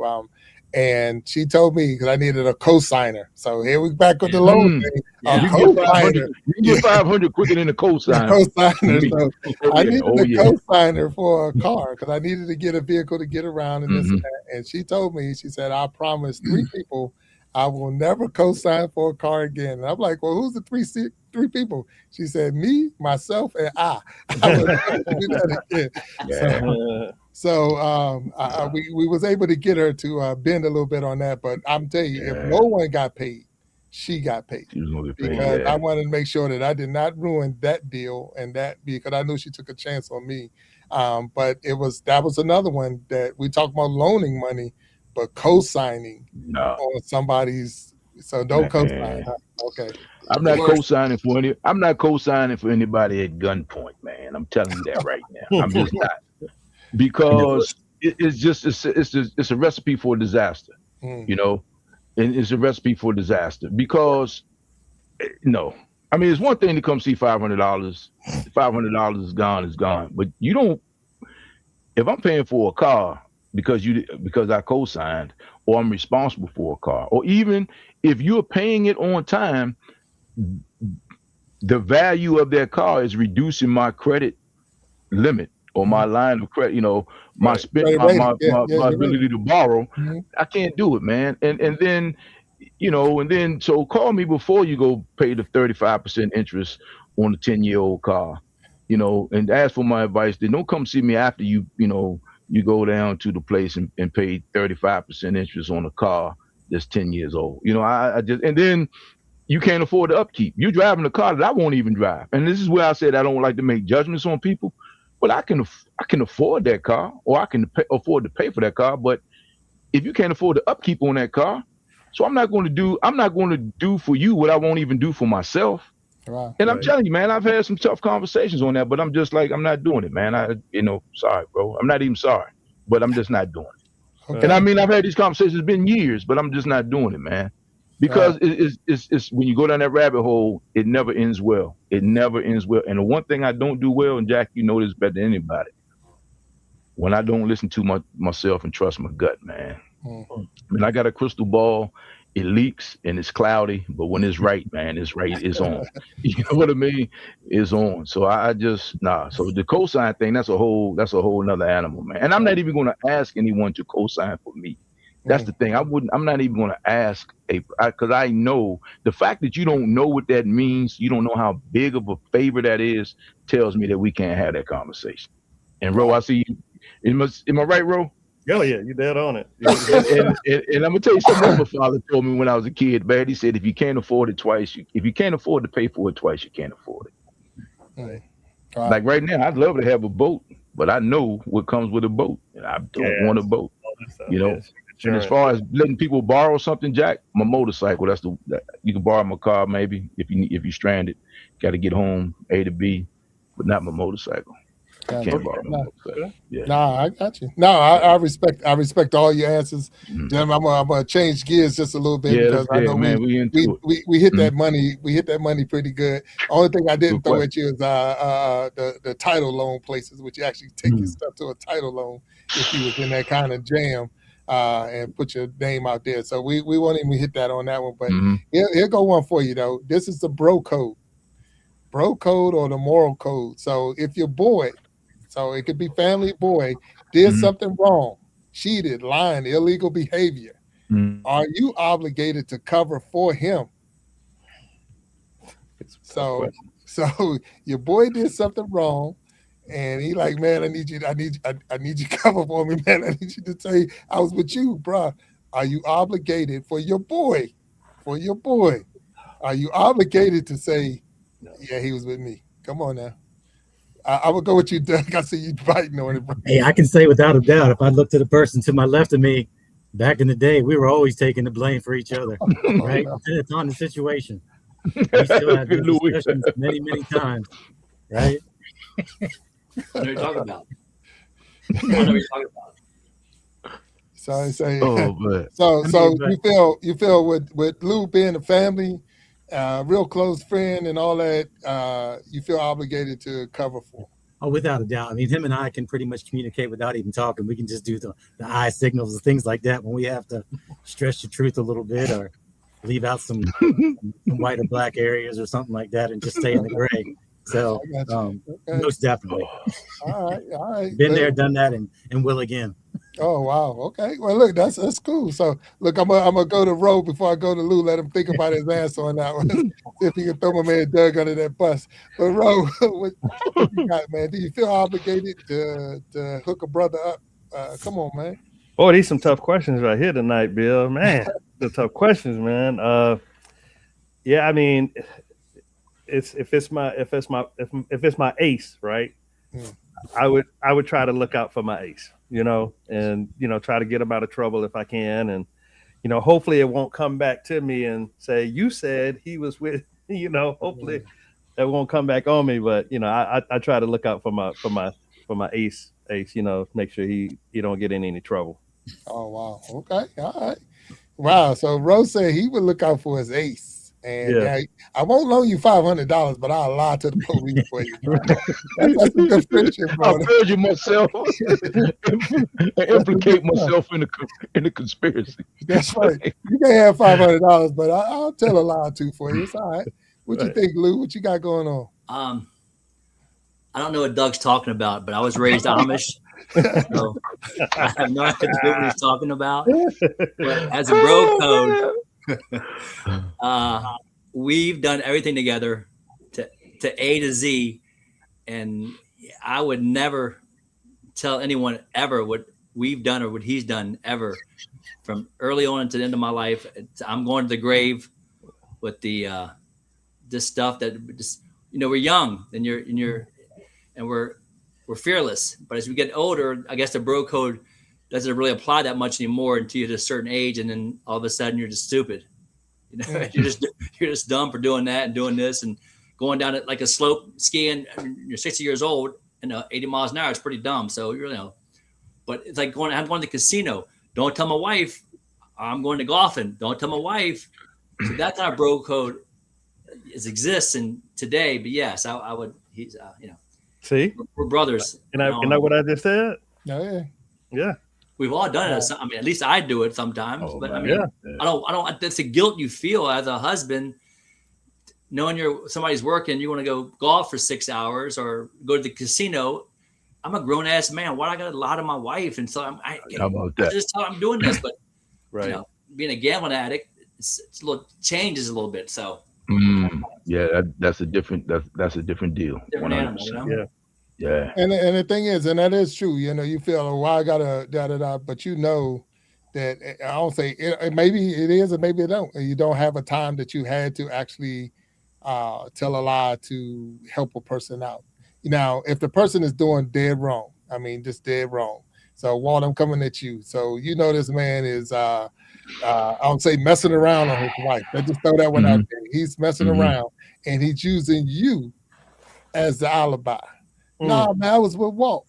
S2: and she told me because I needed a co-signer. So here we back with the loan thing.
S7: Yeah.
S3: You can get 500. You can get 500 quicker than the co-signer.
S2: Co-signer. So I needed a
S3: yeah.
S2: co-signer for a car because I needed to get a vehicle to get around and this and that. And she told me, she said, I promise 3 people I will never co-sign for a car again. And I'm like, well, who's the three people? She said, me, myself, and I would never do that again.
S3: Yeah.
S2: So we was able to get her to bend a little bit on that. But I'm telling you, if no one got paid, she got paid.
S3: She was gonna get paid,
S2: because I wanted to make sure that I did not ruin that deal and that because I knew she took a chance on me. But that was another one that we talk about loaning money, but co-signing on somebody's. So don't co-sign. Okay.
S3: I'm not co-signing for any. I'm not co-signing for anybody at gunpoint, man. I'm telling you that right now. I'm just not, because it's a recipe for disaster. You know, and it's a recipe for disaster because no. I mean, it's one thing to come see $500. $500 is gone. But you don't. If I'm paying for a car because I co-signed, or I'm responsible for a car, or even if you're paying it on time, the value of that car is reducing my credit limit or my line of credit. You know, my ability to borrow. I can't do it, man. And then. So call me before you go pay the 35% interest on a 10-year-old car, and ask for my advice. Then don't come see me after you go down to the place and pay 35% interest on a car that's 10 years old. And then you can't afford the upkeep. You're driving a car that I won't even drive. And this is where I said I don't like to make judgments on people, but I can afford that car, or I can afford to pay for that car. But if you can't afford the upkeep on that car, so I'm not going to do for you what I won't even do for myself. Right, and I'm telling you, man, I've had some tough conversations on that, but I'm just like, I'm not doing it, man. Sorry, bro. I'm not even sorry, but I'm just not doing it. Okay. And I mean, I've had these conversations, it's been years, but I'm just not doing it, man. Because it's when you go down that rabbit hole, it never ends well. It never ends well. And the one thing I don't do well, and Jack, you know this better than anybody, when I don't listen to myself and trust my gut, man. When I got a crystal ball, it leaks and it's cloudy, but when it's right, man, it's right, it's on. You know what I mean? It's on. So I just So the cosign thing, that's a whole nother animal, man. And I'm not even going to ask anyone to cosign for me. That's the thing. I'm not even going to ask because I know the fact that you don't know what that means, you don't know how big of a favor that is, tells me that we can't have that conversation. And Ro, I see you. Am I right, Ro?
S6: Oh yeah, you dead on it.
S3: and I'm gonna tell you something my father told me when I was a kid, man. He said, if you can't afford it twice, if you can't afford to pay for it twice, you can't afford it. Like right now, I'd love to have a boat, but I know what comes with a boat, and I don't want a boat. And as far as letting people borrow something, Jack, my motorcycle. You can borrow my car maybe if you're stranded, got to get home A to B, but not my motorcycle. Can't borrow my motorcycle.
S2: I got you. I respect all your answers. I'm gonna change gears just a little bit because I know we hit that money. We hit that money pretty good. Only thing I didn't throw at you is the title loan places, which you actually take your stuff to a title loan if you was in that kind of jam. And put your name out there. So we won't even hit that on that one. But here go one for you though. This is the bro code or the moral code. So if your boy, so it could be family boy, did something wrong, cheated, lying, illegal behavior, are you obligated to cover for him? So your boy did something wrong. And he like, man, I need you to cover for me, man. I need you to say I was with you, bro. Are you obligated for your boy? Are you obligated to say, yeah, he was with me? Come on now. I would go with you, Doug. I see you biting on it, bro.
S5: Hey, I can say without a doubt, if I looked at the person to my left of me, back in the day, we were always taking the blame for each other, right? It's on the situation. We still had these discussions many, many times, right?
S7: I know what you're talking about. I know what you're talking about.
S2: So I say, so you feel with Lou being a family, real close friend and all that, you feel obligated to cover for.
S5: Oh, without a doubt. I mean, him and I can pretty much communicate without even talking. We can just do the eye signals and things like that when we have to stretch the truth a little bit or leave out some white or black areas or something like that and just stay in the gray. So most definitely.
S2: All right.
S5: Been there, done that, and will again.
S2: Oh wow. Okay. Well, look, that's cool. So look, I'm gonna go to Ro before I go to Lou. Let him think about his answer on that one. See if he can throw my man Doug under that bus. But Ro, what you got, man? Do you feel obligated to hook a brother up? Come on, man.
S6: Boy, these some tough questions right here tonight, Bill. Man, the tough questions, man. Yeah, I mean, if it's my ace, right? I would try to look out for my ace, and try to get him out of trouble if I can, and hopefully it won't come back to me and say you said he was with, hopefully that won't come back on me. But I try to look out for my ace, make sure he don't get in any trouble.
S2: Oh wow. Okay. All right. Wow. So Rose said he would look out for his ace. And I won't loan you $500, but I'll lie to the police for you. That's a good friendship, bro.
S3: I'll perjure myself and implicate myself in the conspiracy.
S2: That's right. You can have $500, but I'll tell a lie or two for you. It's all right. What you think, Lou? What you got going on?
S7: I don't know what Doug's talking about, but I was raised Amish. So I have no idea what he's talking about. But as a bro code, we've done everything together to A to Z, and I would never tell anyone ever what we've done or what he's done ever, from early on to the end of my life. I'm going to the grave with this stuff that just, we're young and we're fearless, but as we get older, I guess the bro code doesn't really apply that much anymore until you're at a certain age, and then all of a sudden you're just stupid. You're just dumb for doing that and doing this and going down it like a slope skiing. I mean, you're 60 years old and 80 miles an hour is pretty dumb. So but it's like I'm going to the casino. Don't tell my wife I'm going to golfing. Don't tell my wife. So that kind of bro code exists in today. But yes, I would. He's
S6: See,
S7: we're brothers.
S6: And I what I just said.
S2: Yeah.
S7: We've all done it. I mean, at least I do it sometimes. But I mean, I don't. That's the guilt you feel as a husband, knowing somebody's working. You want to go golf for 6 hours or go to the casino. I'm a grown ass man. Why do I got to lie to my wife? And so I just tell her I'm doing this. But being a gambling addict, it's a little changes a little bit. So
S3: that's a different deal.
S7: Different animal,
S3: Yeah.
S2: And the thing is, and that is true, you feel, well, I gotta da-da-da, but that I don't say maybe it is or maybe it don't. You don't have a time that you had to actually tell a lie to help a person out. Now, if the person is doing dead wrong, I mean, just dead wrong. So Walt, I'm coming at you. So this man is I don't say messing around on his wife. Let's just throw that one out there. He's messing around and he's using you as the alibi. Nah, man, I was with Walt.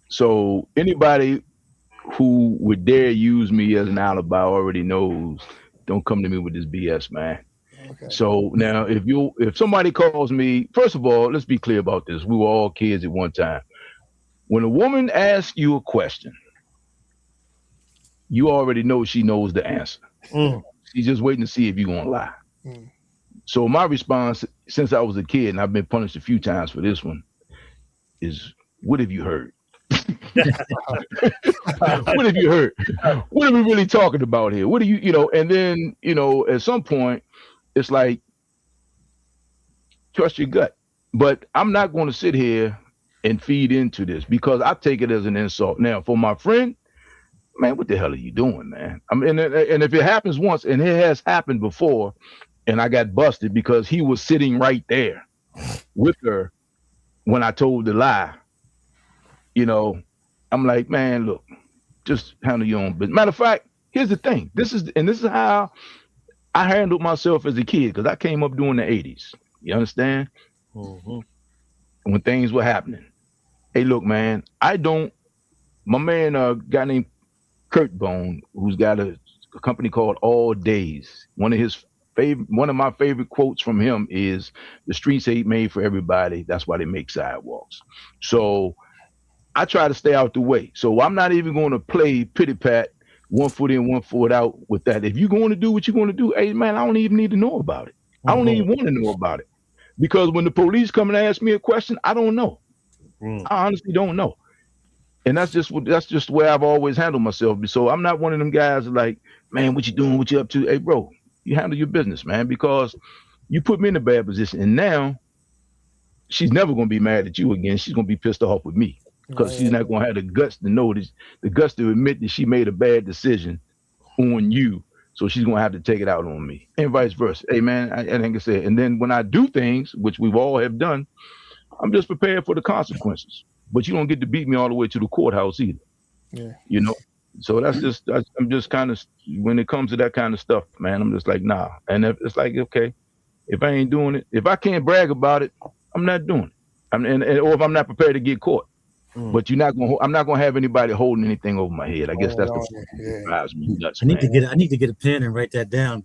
S3: So anybody who would dare use me as an alibi already knows. Don't come to me with this BS, man. Okay. So now, if somebody calls me, first of all, let's be clear about this. We were all kids at one time. When a woman asks you a question, you already know she knows the answer. She's just waiting to see if you're gonna lie. So my response, since I was a kid, and I've been punished a few times for this one, is, what have you heard? What have you heard? What are we really talking about here? What do and then, at some point, it's like, trust your gut. But I'm not going to sit here and feed into this because I take it as an insult. Now, for my friend, man, what the hell are you doing, man? I mean, and if it happens once, and it has happened before, and I got busted because he was sitting right there with her when I told the lie, I'm like, man, look, just handle your own business. Matter of fact, here's the thing. This is how I handled myself as a kid, because I came up during the 80s. You understand? When things were happening. Hey, look, man, my man, a guy named Kurt Bone, who's got a company called All Days. One of his one of my favorite quotes from him is, "The streets ain't made for everybody. That's why they make sidewalks." So I try to stay out the way. So I'm not even going to play pity pat, 1 foot in, 1 foot out with that. If you're going to do what you're going to do, hey man, I don't even need to know about it. I don't even want to know about it, because when the police come and ask me a question, I don't know. I honestly don't know. And that's just the way I've always handled myself. So I'm not one of them guys like, man, what you doing? What you up to? Hey, bro, you handle your business, man, because you put me in a bad position. And now she's never going to be mad at you again. She's going to be pissed off with me, because she's not going to have the guts to know this, the guts to admit that she made a bad decision on you. So she's going to have to take it out on me, and vice versa. Hey, man, I think I said, and then when I do things, which we've all have done, I'm just prepared for the consequences. But you don't get to beat me all the way to the courthouse either. Yeah. You know? So I'm just kind of, when it comes to that kind of stuff, man, I'm just like, nah. And it's like, okay, if I ain't doing it, if I can't brag about it, I'm not doing it. Or if I'm not prepared to get caught. But I'm not gonna have anybody holding anything over my head. I guess that's the drives me nuts.
S5: I need to get a pen and write that down.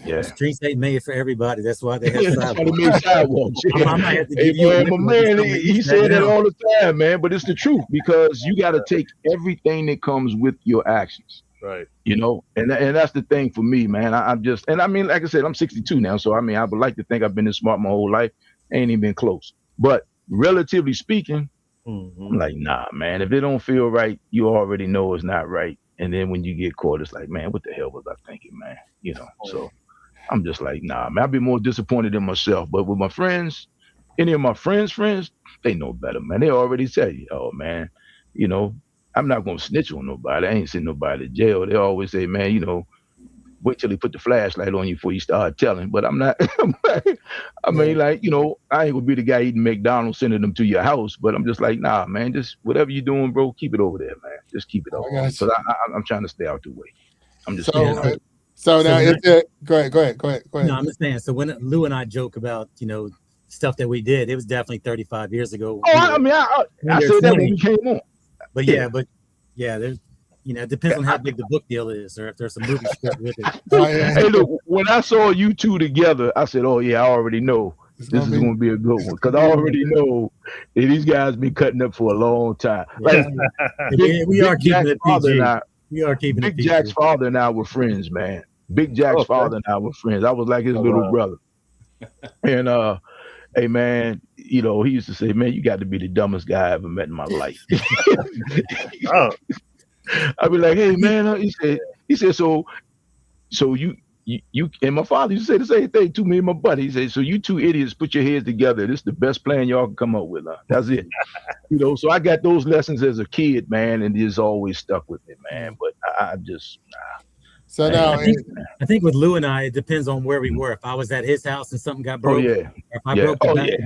S5: Yeah, the streets ain't made for everybody. That's why they have sidewalks.
S3: I might have to give he said that all the time, man. But it's the truth, because you got to take everything that comes with your actions.
S6: Right.
S3: You know, and that's the thing for me, man. I'm just, and I mean, like I said, I'm 62 now, so I mean, I would like to think I've been this smart my whole life. Ain't even been close. But relatively speaking, I'm like, nah, man. If it don't feel right, you already know it's not right. And then when you get caught, it's like, man, what the hell was I thinking, man? You know, so I'm just like, nah, man, I'd be more disappointed in myself. But with my friends, any of my friends, they know better, man. They already tell you, oh, man, you know, I'm not going to snitch on nobody. I ain't sending nobody to jail. They always say, man, you know, wait till they put the flashlight on you before you start telling. But I'm not, I mean, like, you know, I ain't going to be the guy eating McDonald's, sending them to your house. But I'm just like, nah, man, just whatever you're doing, bro, keep it over there, man. Just keep it over there. Because I'm trying to stay out the way. I'm just
S2: So now, go ahead.
S5: No, I'm just saying. So when Lou and I joke about, you know, stuff that we did, it was definitely 35 years ago.
S3: Oh, I mean, I said that when we came on.
S5: But there's, you know, it depends on how big the book deal is, or if there's a movie script with it.
S3: Hey, look, when I saw you two together, I said, oh yeah, I already know this is going to be a good one, because I already know that these guys been cutting up for a long time. Like,
S5: we are keeping it PG. We are keeping it
S3: PG. Big Jack's father and I were friends, man. Big Jack's father and I were friends. I was like his little brother. And hey man, you know, he used to say, man, you got to be the dumbest guy I ever met in my life. I'd be like, hey man, he said, so you and my father used to say the same thing to me and my buddy. He said, so you two idiots put your heads together. This is the best plan y'all can come up with. That's it. You know, so I got those lessons as a kid, man, and it's always stuck with me, man. But I just
S2: So now
S5: I think with Lou and I, it depends on where we were. If I was at his house and something got broke,
S3: if
S5: I broke like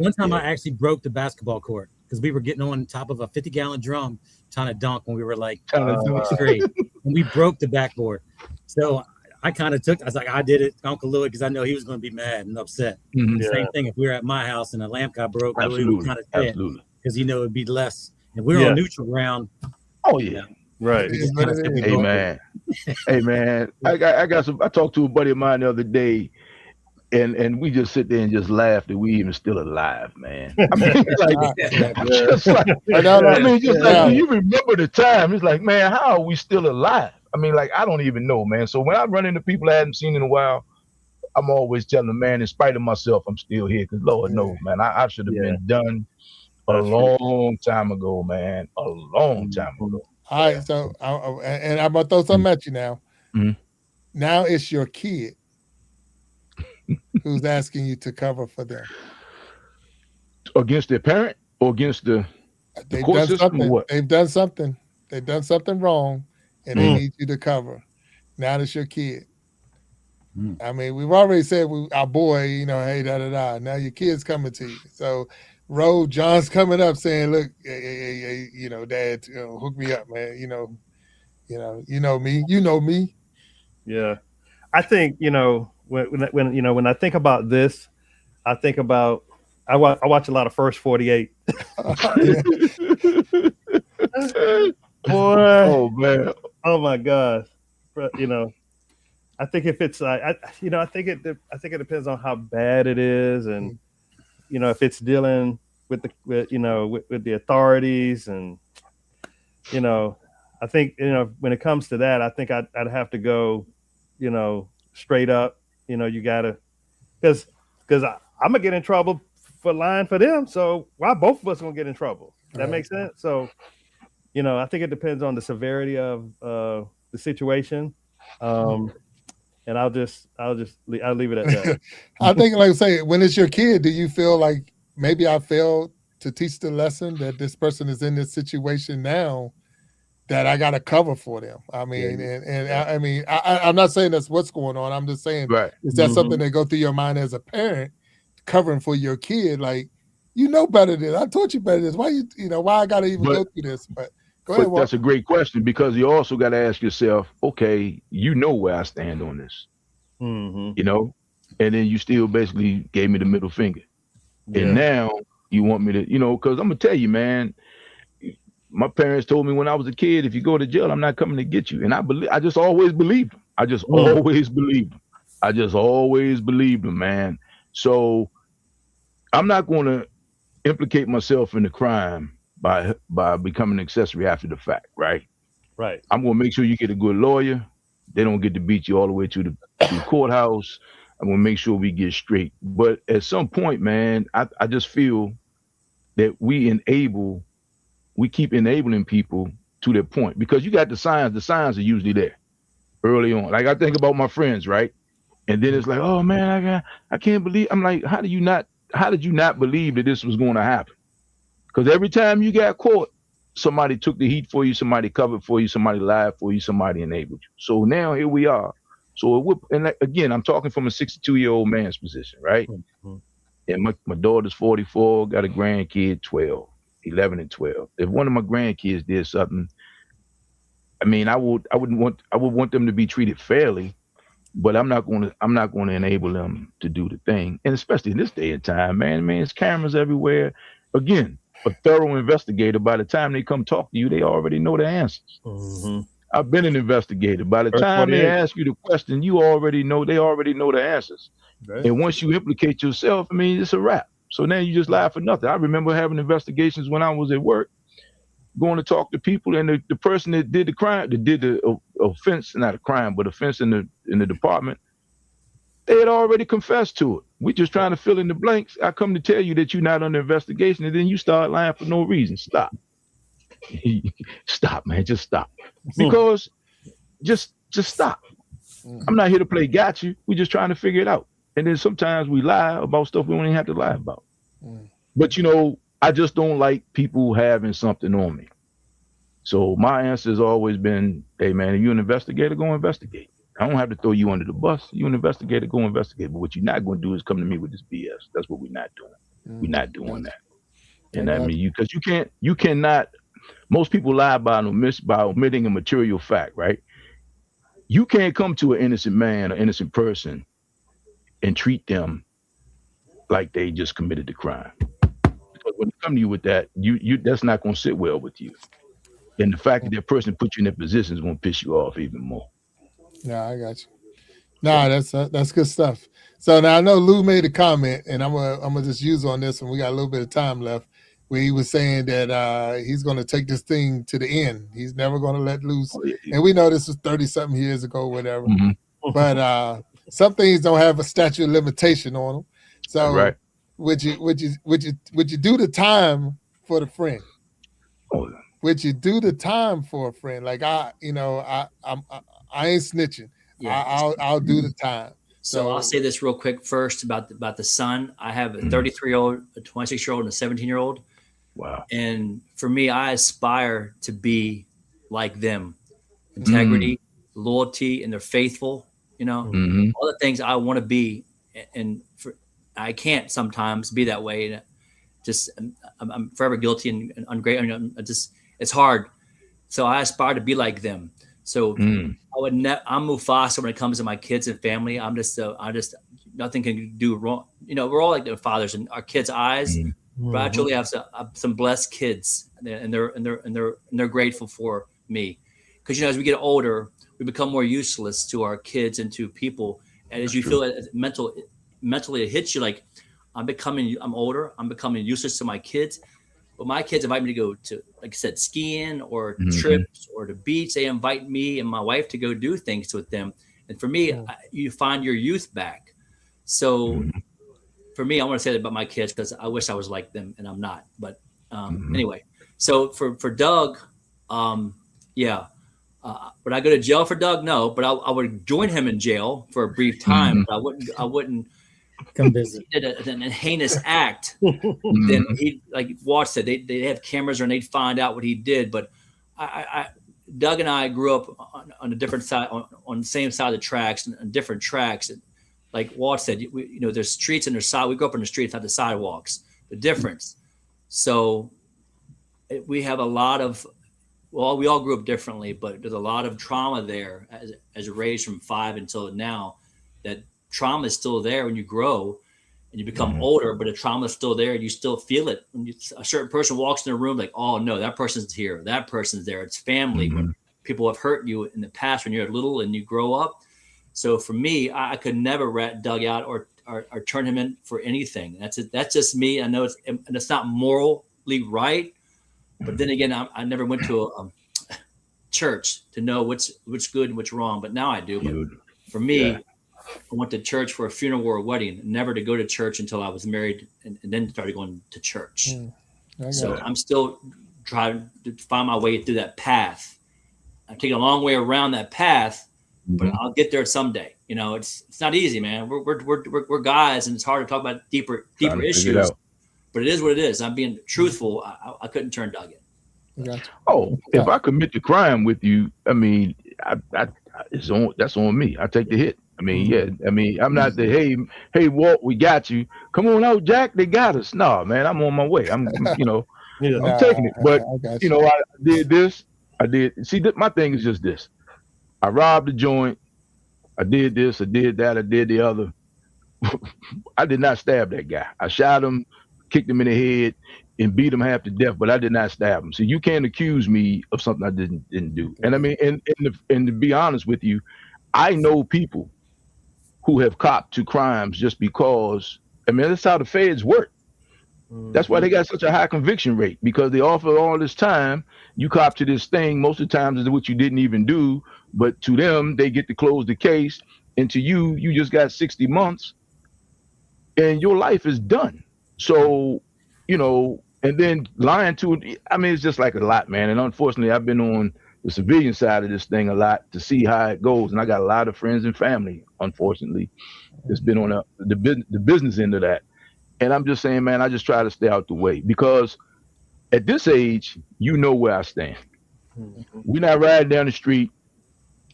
S5: one time I actually broke the basketball court because we were getting on top of a 50-gallon drum trying to dunk when we were like 2 weeks straight, and we broke the backboard. So I kind of I was like, I did it, Uncle Louis, because I know he was going to be mad and upset. Same thing if we were at my house and a lamp got broke, Louis would kind of say because you know it'd be less. If we were on neutral ground,
S6: right.
S3: Hey man, hey man, I got some. I talked to a buddy of mine the other day, and we just sit there and just laugh that we even still alive, man. I mean, do you remember the time? It's like, man, how are we still alive? I mean, like, I don't even know, man. So when I run into people I hadn't seen in a while, I'm always telling them, man, in spite of myself, I'm still here. Because Lord knows, man, I should have been done a long time ago, man. A long time ago.
S2: All right, so and I'm gonna throw something at you now. Now it's your kid who's asking you to cover for them
S3: against their parent or against the court system, or what?
S2: They've done something. They've done something wrong, and they need you to cover. Now it's your kid. I mean, we've already said our boy, you know, hey, da. Now your kid's coming to you. So, John's coming up saying, look, hey, you know, Dad, you know, hook me up, man. You know me.
S6: Yeah. I think, you know, when I think about this, I think about, I watch a lot of First 48. Boy.
S3: Oh man.
S6: Oh my gosh. You know, I think if it's I think it depends on how bad it is, and if it's dealing with the authorities, and I think when it comes to that, I think I'd have to go straight up. You gotta, because I'm gonna get in trouble for lying for them, so why both of us gonna get in trouble? That makes sense. So I think it depends on the severity of the situation. And I'll leave it at that.
S2: I think, like I say, when it's your kid, do you feel like maybe I failed to teach the lesson that this person is in this situation now, that I got to cover for them? I mean, I mean, I'm not saying that's what's going on. I'm just saying, is that something that go through your mind as a parent, covering for your kid? Like, better than I taught you better than this. Why why I got to even go through this? But go ahead.
S3: That's a great question, because you also got to ask yourself, okay, where I stand on this, and then you still basically gave me the middle finger, and now you want me to, because I'm gonna tell you, man, my parents told me when I was a kid, if you go to jail, I'm not coming to get you, and I just always believed them. I just always believed them, man. So I'm not going to implicate myself in the crime by becoming an accessory after the fact, right?
S6: Right.
S3: I'm gonna make sure you get a good lawyer. They don't get to beat you all the way to the courthouse. I'm gonna make sure we get straight. But at some point, man, I just feel that we keep enabling people to their point, because you got the signs. The signs are usually there early on. Like, I think about my friends, right? And then it's like, oh man, I can't believe. I'm like, how did you not believe that this was going to happen? Because every time you got caught, somebody took the heat for you, somebody covered for you, somebody lied for you, somebody enabled you. So now here we are. So again, I'm talking from a 62-year-old man's position, right? And my daughter's 44, got a grandkid, 11 and 12. If one of my grandkids did something, I mean, I would want them to be treated fairly, but I'm not going to enable them to do the thing. And especially in this day and time, man, it's cameras everywhere. Again, a thorough investigator, by the time they come talk to you, they already know the answers. I've been an investigator. By the time they ask you the question, they already know the answers. Right. And once you implicate yourself, I mean, it's a wrap. So now you just lie for nothing. I remember having investigations when I was at work, going to talk to people, and the person that did the crime, that did the offense, not a crime, but offense in the department, they had already confessed to it. We're just trying to fill in the blanks. I come to tell you that you're not under investigation, and then you start lying for no reason. Stop. Stop, man. Just stop. Because just stop. I'm not here to play gotcha. We're just trying to figure it out. And then sometimes we lie about stuff we don't even have to lie about. But I just don't like people having something on me. So my answer has always been, hey man, if you're an investigator, go investigate. I don't have to throw you under the bus. You're an investigator, go investigate. But what you're not going to do is come to me with this BS. That's what we're not doing. We're not doing that. And I mean, because you cannot, most people lie by omitting a material fact, right? You can't come to an innocent man or innocent person and treat them like they just committed the crime. Because when they come to you with that, you that's not going to sit well with you. And the fact that person put you in that position is going to piss you off even more.
S2: Yeah, I got you. No, that's good stuff. So now I know Lou made a comment, and I'm gonna just use on this, and we got a little bit of time left, where he was saying that he's going to take this thing to the end. He's never going to let loose. And we know this was 30-something years ago, whatever. But some things don't have a statute of limitation on them. So would you do the time for the friend? Would you do the time for a friend? Like I ain't snitching. Yeah. I'll do the time.
S7: So I'll say this real quick first about the son. I have a 33-year-old, a 26-year-old, and a 17-year-old.
S3: Wow.
S7: And for me, I aspire to be like them. Integrity, loyalty, and they're faithful, all the things I want to be. And I can't sometimes be that way. And I'm forever guilty and ungrateful. It's hard. So I aspire to be like them. So I'm Mufasa when it comes to my kids and family. I'm just nothing can do wrong. We're all like their fathers in our kids' eyes. But I truly have some blessed kids, and they're grateful for me, because as we get older, we become more useless to our kids and to people. And as you feel it mentally, it hits you like I'm older, I'm becoming useless to my kids. But my kids invite me to go to, like I said, skiing or trips or the beach. They invite me and my wife to go do things with them. And for me, you find your youth back. So for me, I want to say that about my kids because I wish I was like them and I'm not. But anyway, so for Doug, would I go to jail for Doug? No, but I would join him in jail for a brief time. But I wouldn't
S5: come visit.
S7: Did an heinous act. Then he, like Walt said, they have cameras and they'd find out what he did. But Doug and I grew up on a different side, on the same side of the tracks, and on different tracks. And like Walt said, there's streets and there's side. We grew up on the streets, not the sidewalks. The difference. So we have a lot of. Well, we all grew up differently, but there's a lot of trauma there as raised from 5 until now. That trauma is still there when you grow and you become older, but the trauma is still there and you still feel it. When a certain person walks in the room, like, oh no, that person's here, that person's there. It's family. When people have hurt you in the past when you're little and you grow up. So for me, I could never rat Doug out or turn him in for anything. That's it. That's just me. I know it's not morally right. But then again, I never went to a church to know what's good and what's wrong. But now I do. But for me, I went to church for a funeral or a wedding, never to go to church until I was married and then started going to church. So I'm still trying to find my way through that path. I'm taking a long way around that path, but I'll get there someday. It's not easy, man. We're guys, and it's hard to talk about deeper issues. But it is what it is. I'm being truthful. I couldn't turn Doug in.
S2: Gotcha.
S3: Oh, if I commit the crime with you, I mean, that's on me. I take the hit. I mean, I'm not the hey, Walt, we got you. Come on out, Jack. They got us. No, man, I'm on my way. I'm taking it. But I did this. See, my thing is just this. I robbed the joint. I did this. I did that. I did the other. I did not stab that guy. I shot him, kicked him in the head, and beat him half to death, but I did not stab him. So you can't accuse me of something I didn't do. And I mean, and to be honest with you, I know people who have copped to crimes just because, that's how the feds work. That's why they got such a high conviction rate, because they offer all this time. You cop to this thing, most of the times is what you didn't even do, but to them, they get to close the case. And to you, you just got 60 months and your life is done. So, and then lying to it, it's just like a lot, man. And unfortunately, I've been on the civilian side of this thing a lot to see how it goes. And I got a lot of friends and family, unfortunately, that's been on the business end of that. And I'm just saying, man, I just try to stay out the way, because at this age, where I stand. We're not riding down the street.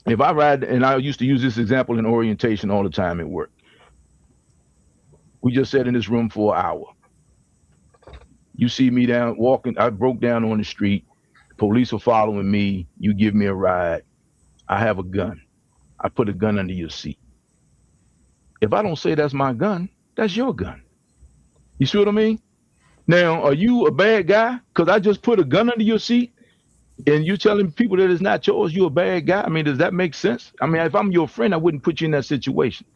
S3: If I ride, and I used to use this example in orientation all the time at work. We just sat in this room for an hour. You see me walking, I broke down on the street. Police are following me. You give me a ride. I have a gun. I put a gun under your seat. If I don't say that's my gun, that's your gun. You see what I mean? Now, are you a bad guy? Because I just put a gun under your seat and you're telling people that it's not yours, you're a bad guy? Does that make sense? If I'm your friend, I wouldn't put you in that situation.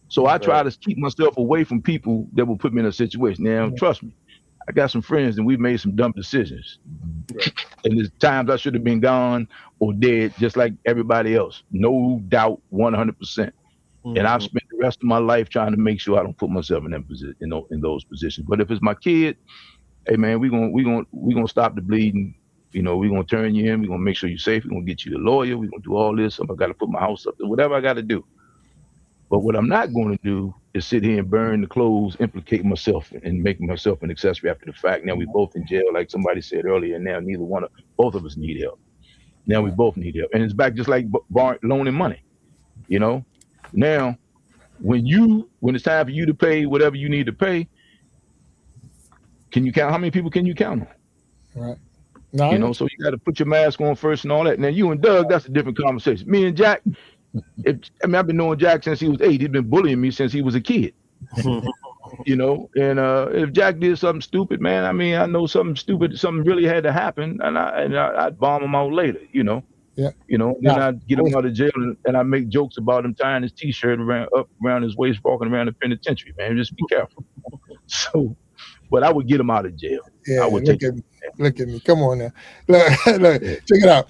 S3: So I try to keep myself away from people that will put me in a situation. Now, trust me, I got some friends and we've made some dumb decisions. And there's times I should have been gone or dead, just like everybody else. No doubt, 100%. And I've spent the rest of my life trying to make sure I don't put myself in that position, in those positions. But if it's my kid, hey man, we're gonna stop the bleeding. We're gonna turn you in. We're gonna make sure you're safe. We're gonna get you a lawyer. We're gonna do all this. I got to put my house up there, whatever I got to do. But what I'm not going to do is sit here and burn the clothes, implicate myself, and make myself an accessory after the fact. Now we both in jail, like somebody said earlier. And now both of us need help. Now we both need help, and it's back just like loaning money. Now, when it's time for you to pay whatever you need to pay, can you count how many people can you count on?
S2: Right. No,
S3: So you got to put your mask on first and all that. Now you and Doug, that's a different conversation. Me and Jack, I've been knowing Jack since he was 8. He's been bullying me since he was a kid. And if Jack did something stupid, man, I know something stupid, something really had to happen, and I'd bomb him out later,
S2: Yeah.
S3: You know, then I get him out of jail and I make jokes about him tying his T-shirt around his waist, walking around the penitentiary. Man, just be careful. So, but I would get him out of jail.
S2: Yeah,
S3: I would
S2: look at me. Come on now. Look, check it out.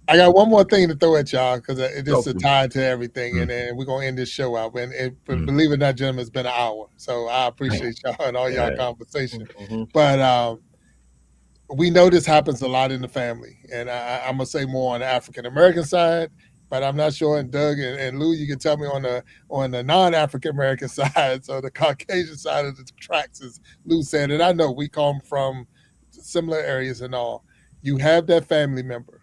S2: I got one more thing to throw at y'all because this is tied to everything, and then we're gonna end this show out. And believe it or not, gentlemen, it's been an hour, so I appreciate y'all and all y'all conversation. But we know this happens a lot in the family, and I'm gonna say more on the African American side, but I'm not sure. And Doug and Lou, you can tell me on the non-African American side, so the Caucasian side of the tracks, as Lou said, and I know we come from similar areas and all. You have that family member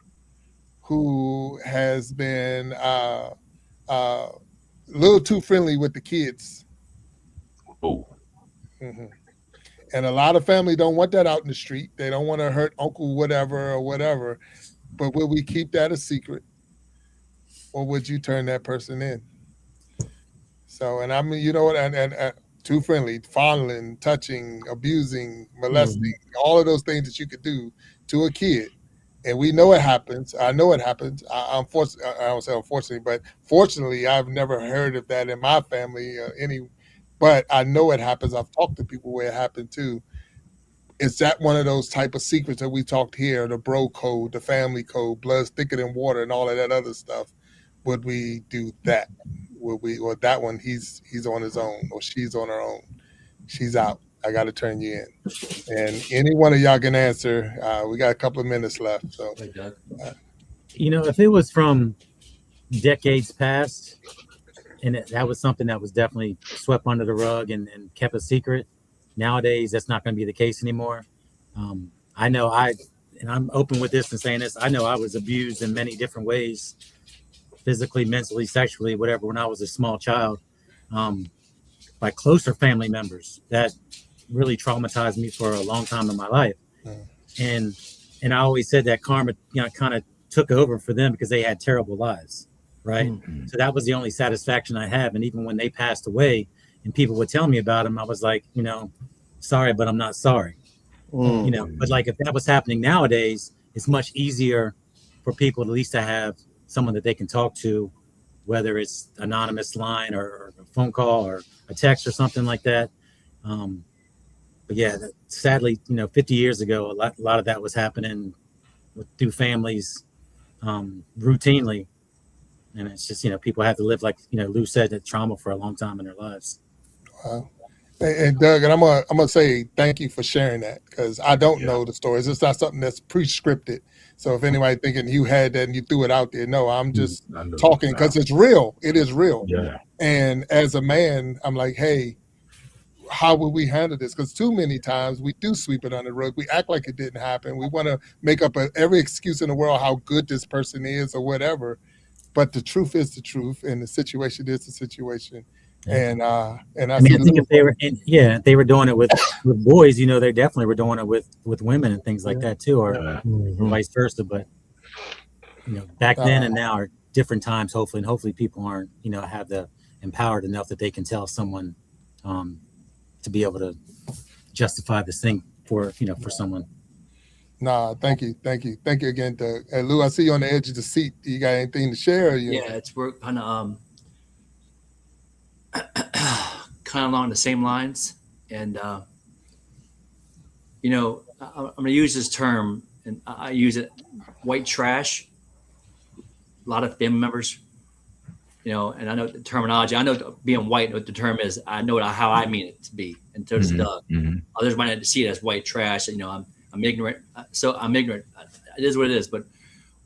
S2: who has been a little too friendly with the kids. And a lot of family don't want that out in the street. They don't want to hurt uncle whatever or whatever. But will we keep that a secret? Or would you turn that person in? So, and I mean, you know what, and too friendly, fondling, touching, abusing, molesting, all of those things that you could do to a kid. And we know it happens. I know it happens. I don't say unfortunately, but fortunately, I've never heard of that in my family. But I know it happens. I've talked to people where it happened too. Is that one of those type of secrets that we talked here? The bro code, the family code, blood's thicker than water, and all of that other stuff. Would we do that? Would we, or that one? He's on his own, or she's on her own. She's out. I got to turn you in. And any one of y'all can answer. We got a couple of minutes left. So,
S5: you know, if it was from decades past, and that was something that was definitely swept under the rug and kept a secret, nowadays that's not going to be the case anymore. I know and I'm open with this and saying this, I know I was abused in many different ways, physically, mentally, sexually, whatever, when I was a small child, by closer family members that really traumatized me for a long time in my life. And I always said that karma, you know, kind of took over for them because they had terrible lives, right? So that was the only satisfaction I have. And even when they passed away and people would tell me about them, I was like, you know, sorry, but I'm not sorry. You know, but like if that was happening nowadays, it's much easier for people at least to have someone that they can talk to, whether it's anonymous line or a phone call or a text or something like that. But yeah, sadly, you know, 50 years ago, a lot of that was happening through families routinely. And it's just, you know, people have to live, like, you know, Lou said, that trauma for a long time in their lives.
S2: Wow. And Doug, and I'm gonna say thank you for sharing that, because I don't know the stories. It's not something that's pre-scripted. So if anybody thinking you had that and you threw it out there, no, I'm just talking because it's real. It is real. Yeah. And as a man, I'm like, hey, how would we handle this? Because too many times we do sweep it under the rug. We act like it didn't happen. We want to make up every excuse in the world how good this person is or whatever. But the truth is the truth, and the situation is the situation. And I mean, I think
S5: if they were doing it with boys, you know, they definitely were doing it with women and things like that too, or vice versa. But you know, back then and now are different times. Hopefully people aren't, you know, have the empowered enough that they can tell someone to be able to justify this thing for, you know, for someone.
S2: Nah, thank you again, Doug. And Lou, I see you on the edge of the seat. You got anything to share?
S7: We're kind of along the same lines, and you know, I'm going to use this term, and I use it: white trash. A lot of family members, you know, and I know the terminology. I know being white, what the term is. I know how I mean it to be, and so does Doug. Others might not see it as white trash. And, you know, I'm ignorant, so I'm ignorant. It is what it is. But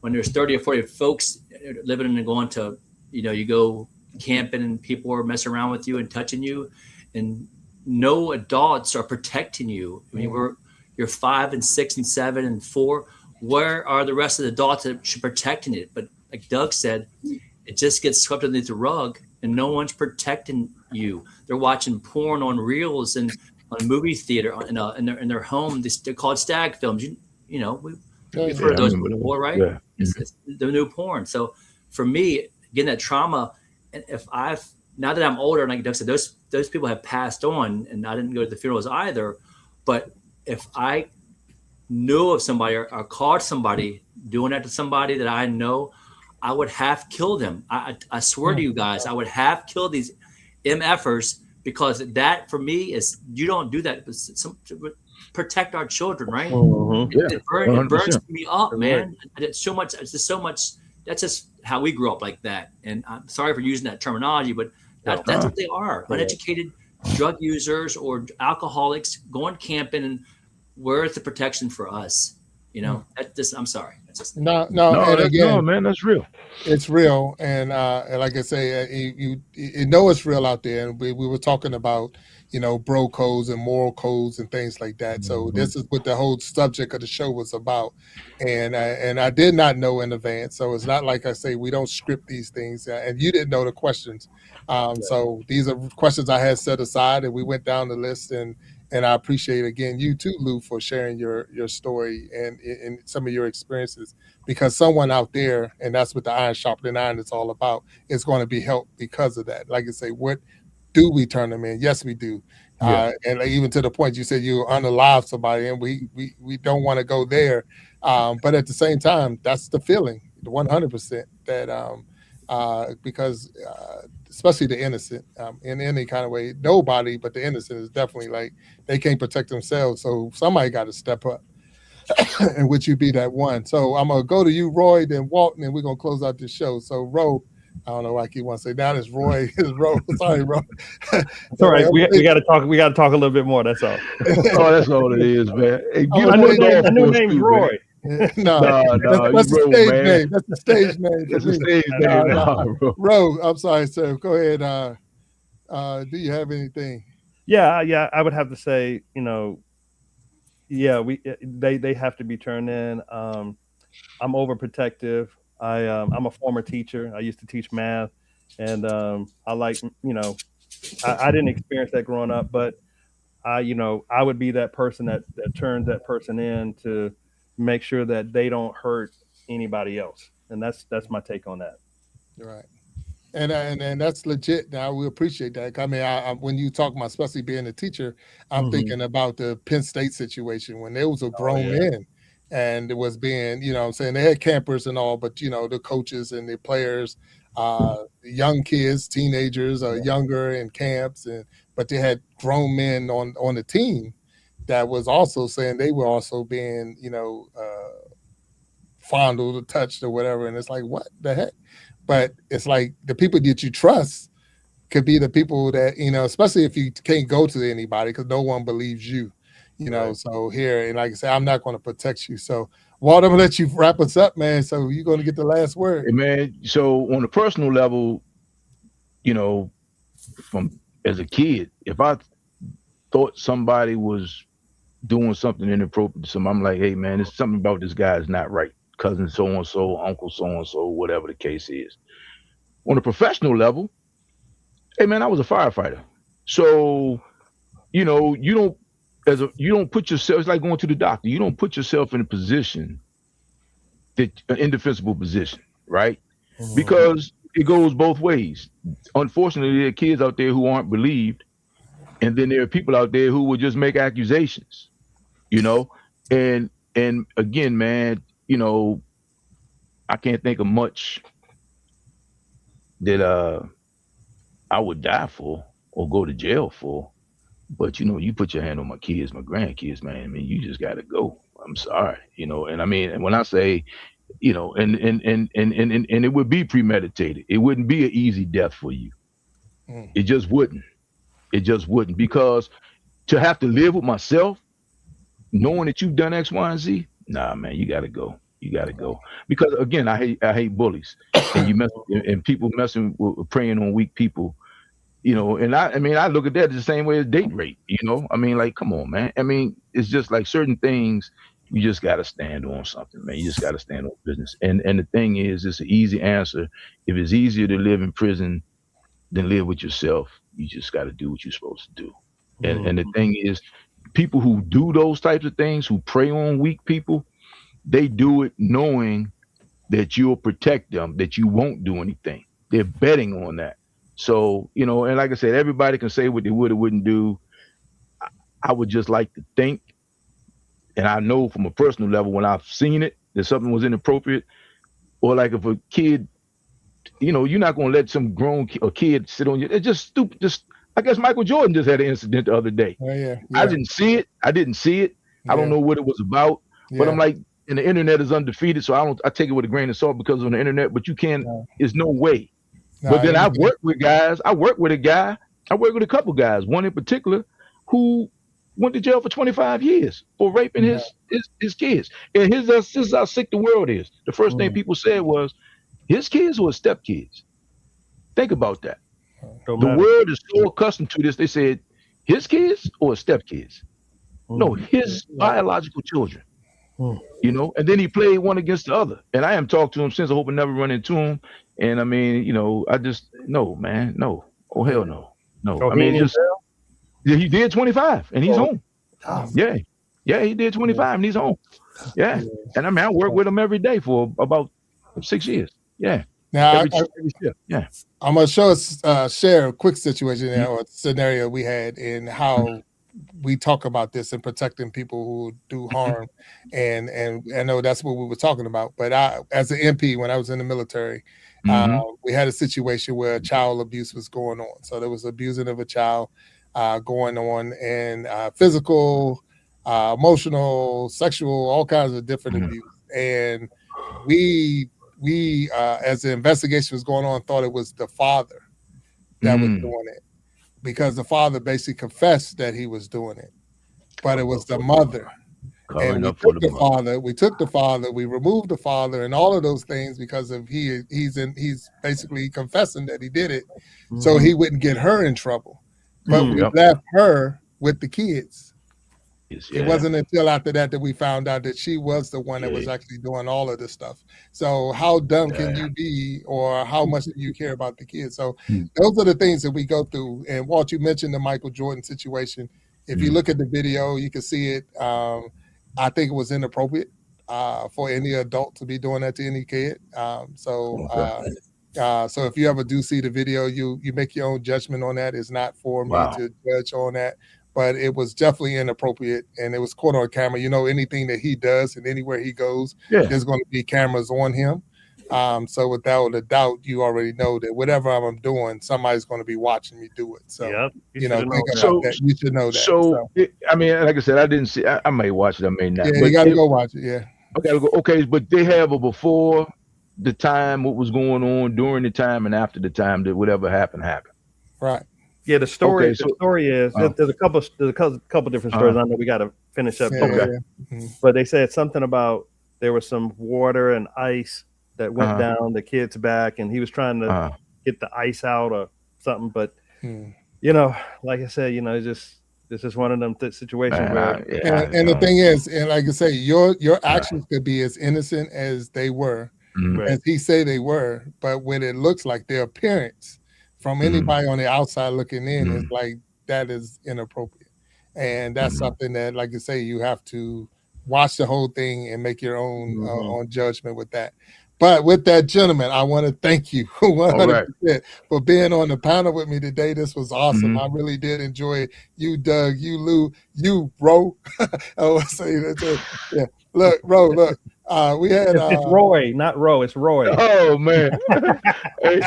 S7: when there's 30 or 40 folks living and going to, you know, you go camping and people are messing around with you and touching you, and no adults are protecting you. I mean, you're 5 and 6 and 7 and 4. Where are the rest of the adults that should be protecting it? But like Doug said, it just gets swept underneath the rug, and no one's protecting you. They're watching porn on reels and on movie theater in their home. They're called stag films. You know, we've heard those before, right? Yeah. It's the new porn. So for me, getting that trauma, and now that I'm older, and like Doug said, those people have passed on, and I didn't go to the funerals either. But if I knew of somebody or caught somebody doing that to somebody that I know, I would have killed them. I swear to you guys, I would have killed these MFers, because that for me is, you don't do that to protect our children, right?
S3: Yeah,
S7: It burns
S3: 100%.
S7: me up,
S6: Right.
S7: man. It's so much. It's just so much. That's just how we grew up, like that. And I'm sorry for using that terminology, but that's what they are: uneducated drug users or alcoholics going camping. And where's the protection for us? You know, that just, I'm sorry. That's just,
S2: No,
S3: No,
S2: and again,
S3: man, that's real.
S2: it's real, and like I say, you know it's real out there. And we were talking about, bro codes and moral codes and things like that. So this is what the whole subject of the show was about, and I did not know in advance. So it's not like I say we don't script these things, and you didn't know the questions. So these are questions I had set aside, and we went down the list, and I appreciate again you too, Lou, for sharing your story and some of your experiences, because someone out there, and that's what the Iron Sharpening Iron is all about, is going to be helped because of that. Like I say, what do we turn them in? Yes, we do.
S3: Yeah.
S2: And like, even to the point you said you unalive somebody, and we don't want to go there. But at the same time, that's the feeling, the 100% that because especially the innocent, in any kind of way, nobody but the innocent is definitely like they can't protect themselves. So somebody got to step up. And would you be that one? So I'm gonna go to you, Roy, then Walton, and we're gonna close out this show. So Ro, I don't know why I keep want to say now it's Roy. It's Ro. Sorry, Ro.
S6: It's all right. We got to talk. We got to talk a little bit more. That's all.
S3: Oh, that's all it is, man. Hey,
S2: Oh,
S3: get
S6: I
S3: him
S6: knew,
S3: on the
S6: I
S3: golf
S6: knew
S3: course
S6: name's
S3: too,
S6: Roy.
S3: man.
S2: No,
S3: No,
S2: that's
S3: you
S2: the
S3: Ro,
S2: stage
S3: man.
S2: name. That's the stage name.
S3: That's
S2: for
S3: the
S2: me.
S3: stage name. Nah, bro.
S2: Ro, I'm sorry, sir. Go ahead. Do you have anything?
S6: Yeah. I would have to say, yeah, they have to be turned in. I'm overprotective. I'm a former teacher. I used to teach math, and I like, I didn't experience that growing up, but I would be that person that turns that person in to make sure that they don't hurt anybody else. And that's my take on that.
S2: Right. And that's legit. Now we appreciate that. I mean, when you talk about especially being a teacher, I'm thinking about the Penn State situation when there was a grown men, and it was being, what I'm saying, they had campers and all, but the coaches and the players, young kids, teenagers, younger in camps, but they had grown men on the team that was also saying they were also being, fondled or touched or whatever, and it's like, what the heck? But it's like the people that you trust could be the people that, especially if you can't go to anybody because no one believes you,
S6: Right.
S2: So here, and like I said, I'm not going to protect you. So Walt, I'm gonna let you wrap us up, man. So you're going to get the last word.
S3: Hey, man. So on a personal level, from as a kid, if I thought somebody was doing something inappropriate to somebody, I'm like, hey, man, there's something about this guy is not right. Cousin so and so, uncle so and so, whatever the case is. On a professional level, hey, man, I was a firefighter. So, you don't put yourself. It's like going to the doctor. You don't put yourself in a position an indefensible position, right? Because it goes both ways. Unfortunately, there are kids out there who aren't believed, and then there are people out there who will just make accusations, and again, man, I can't think of much that I would die for or go to jail for. But you put your hand on my kids, my grandkids, man. I mean, you just gotta go. I'm sorry, and I mean, and when I say, and it would be premeditated. It wouldn't be an easy death for you. It just wouldn't. It just wouldn't, because to have to live with myself, knowing that you've done X, Y, and Z, nah, man, you gotta go. You gotta go. Because again, I hate bullies, and people messing with preying on weak people. And I mean, I look at that the same way as date rape. I mean, like, come on, man. I mean, it's just like certain things. You just gotta stand on something, man. You just gotta stand on business. And the thing is, it's an easy answer. If it's easier to live in prison than live with yourself, you just gotta do what you're supposed to do. And the thing is, people who do those types of things, who prey on weak people, they do it knowing that you'll protect them, that you won't do anything. They're betting on that. So, and like I said, everybody can say what they would or wouldn't do. I would just like to think And I know from a personal level when I've seen it that something was inappropriate, or like if a kid, you know, you're not gonna let some grown kid sit on you. It's just stupid. Just I guess Michael Jordan just had an incident the other day.
S2: Oh, yeah.
S3: I didn't see it. I don't know what it was about. But I'm like, and the internet is undefeated, so I take it with a grain of salt because on the internet. But you can't. There's no way. But then I've worked with guys. I worked with a couple guys. One in particular who went to jail for 25 years for raping his kids. And this is how sick the world is. The first thing people said was his kids or his stepkids. Think about that. The world is so accustomed to this. They said his kids or his stepkids. No, his biological children. You know, and then he played one against the other. And I haven't talked to him since. I hope I never run into him. And I mean, you know, I just man, no. Oh hell no. No. I mean, he did 25 and he's home. Yeah. Yeah, he did 25 and he's home. Yeah. And I mean, I work with him every day for about 6 years. Yeah.
S2: Now,
S3: yeah.
S2: I'm going to share a quick situation or scenario we had in how we talk about this and protecting people who do harm. And I know that's what we were talking about. But as an MP, when I was in the military, we had a situation where child abuse was going on. So there was abusing of a child going on, and physical, emotional, sexual, all kinds of different abuse. And we as the investigation was going on, thought it was the father that was doing it, because the father basically confessed that he was doing it, but it was the mother. And we took the father, we removed the father and all of those things because of he's basically confessing that he did it, so he wouldn't get her in trouble. But we left her with the kids. It wasn't until after that we found out that she was the one that was actually doing all of this stuff. So how dumb can you be, or how much do you care about the kids? So those are the things that we go through. And Walt, you mentioned the Michael Jordan situation. If you look at the video, you can see it. I think it was inappropriate for any adult to be doing that to any kid. So if you ever do see the video, you make your own judgment on that. It's not for me to judge on that. But it was definitely inappropriate, and it was caught on camera. You know, anything that he does and anywhere he goes, there's going to be cameras on him. So without a doubt, you already know that whatever I'm doing, somebody's going to be watching me do it. So, you know, think about that. You should know that.
S3: So, I mean, like I said, I didn't see. I may watch it. I may not.
S2: Yeah, but you got to go watch it. Yeah.
S3: I got to go. Okay, but they have a before the time, what was going on during the time, and after the time that whatever happened.
S2: Right.
S6: Yeah, the story. Okay, the story is there's a couple different stories. I know we got to finish up. But they said something about there was some water and ice that went down the kid's back, and he was trying to get the ice out or something. But you know, like I said, you know, this is one of them situations where.
S2: And the thing is, and like I say, your actions could be as innocent as they were, as he say they were, but when it looks like their appearance. From anybody on the outside looking in, it's like that is inappropriate, and that's something that, like you say, you have to watch the whole thing and make your own judgment with that. But with that, gentlemen, I want to thank you 100% for being on the panel with me today. This was awesome. I really did enjoy you, Doug, you, Lou, you, Ro. I want to say that. Yeah, look, Ro, look. We had
S6: it's Roy, not Ro. It's Roy.
S3: Oh man! Hey,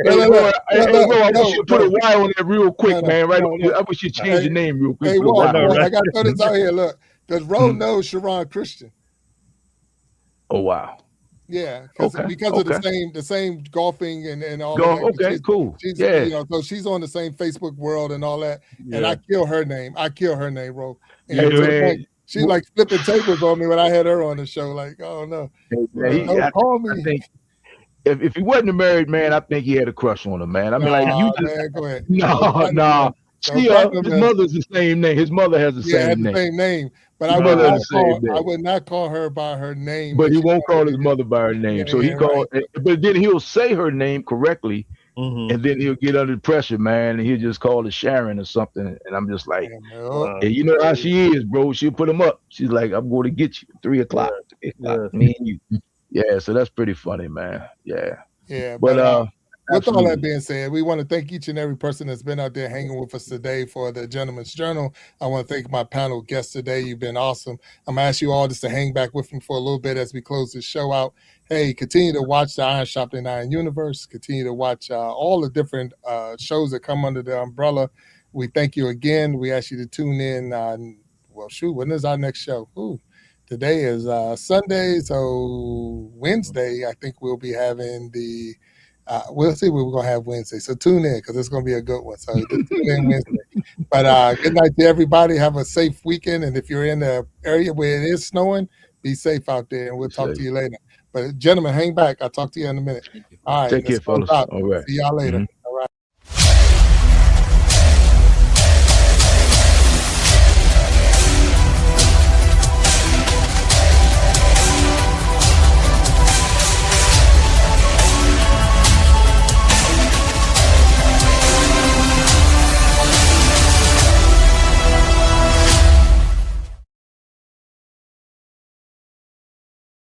S3: Roy, I wish you put a Y on that real quick, man. Right? I wish you change your name real quick.
S2: Hey, I got to throw this out here. Look, does Ro know Sharon Christian?
S3: Oh wow!
S2: Yeah, because of the same golfing and all.
S3: Okay, cool.
S2: She's, you know, so she's on the same Facebook world and all that. And I kill her name. Ro. And she like flipping tables on me when I had her on the show. Like, oh no, don't call me.
S3: I think if he wasn't a married man, I think he had a crush on her, man. I mean, like you just
S2: man, go ahead.
S3: No. His mother's the same name. His mother has the same name.
S2: Same name, but I would not call her by her name.
S3: But he won't call his mother by her name. Yeah, so he called, but then he'll say her name correctly. And then he'll get under pressure, man, and he'll just call her Sharon or something. And I'm just like, and you know how she is, bro. She'll put him up. She's like, I'm going to get you 3 o'clock. Me and you. Yeah, so that's pretty funny, man. Yeah.
S2: Yeah.
S3: But
S2: with all that
S3: Absolutely.
S2: being said, we want to thank each and every person that's been out there hanging with us today for the Gentleman's Journal. I want to thank my panel guests today. You've been awesome. I'm going to ask you all just to hang back with me for a little bit as we close this show out. Hey, continue to watch the Iron Sharpening Iron Universe. Continue to watch all the different shows that come under the umbrella. We thank you again. We ask you to tune in. When is our next show? Today is Sunday, so Wednesday, I think we'll be having the we'll see what we're going to have Wednesday. So tune in because it's going to be a good one. So tune in Wednesday. But good night to everybody. Have a safe weekend. And if you're in the area where it is snowing, be safe out there. And we'll talk to you later. But gentlemen, hang back. I'll talk to you in a minute. All right.
S3: Take care, fellas. All right.
S2: See y'all later.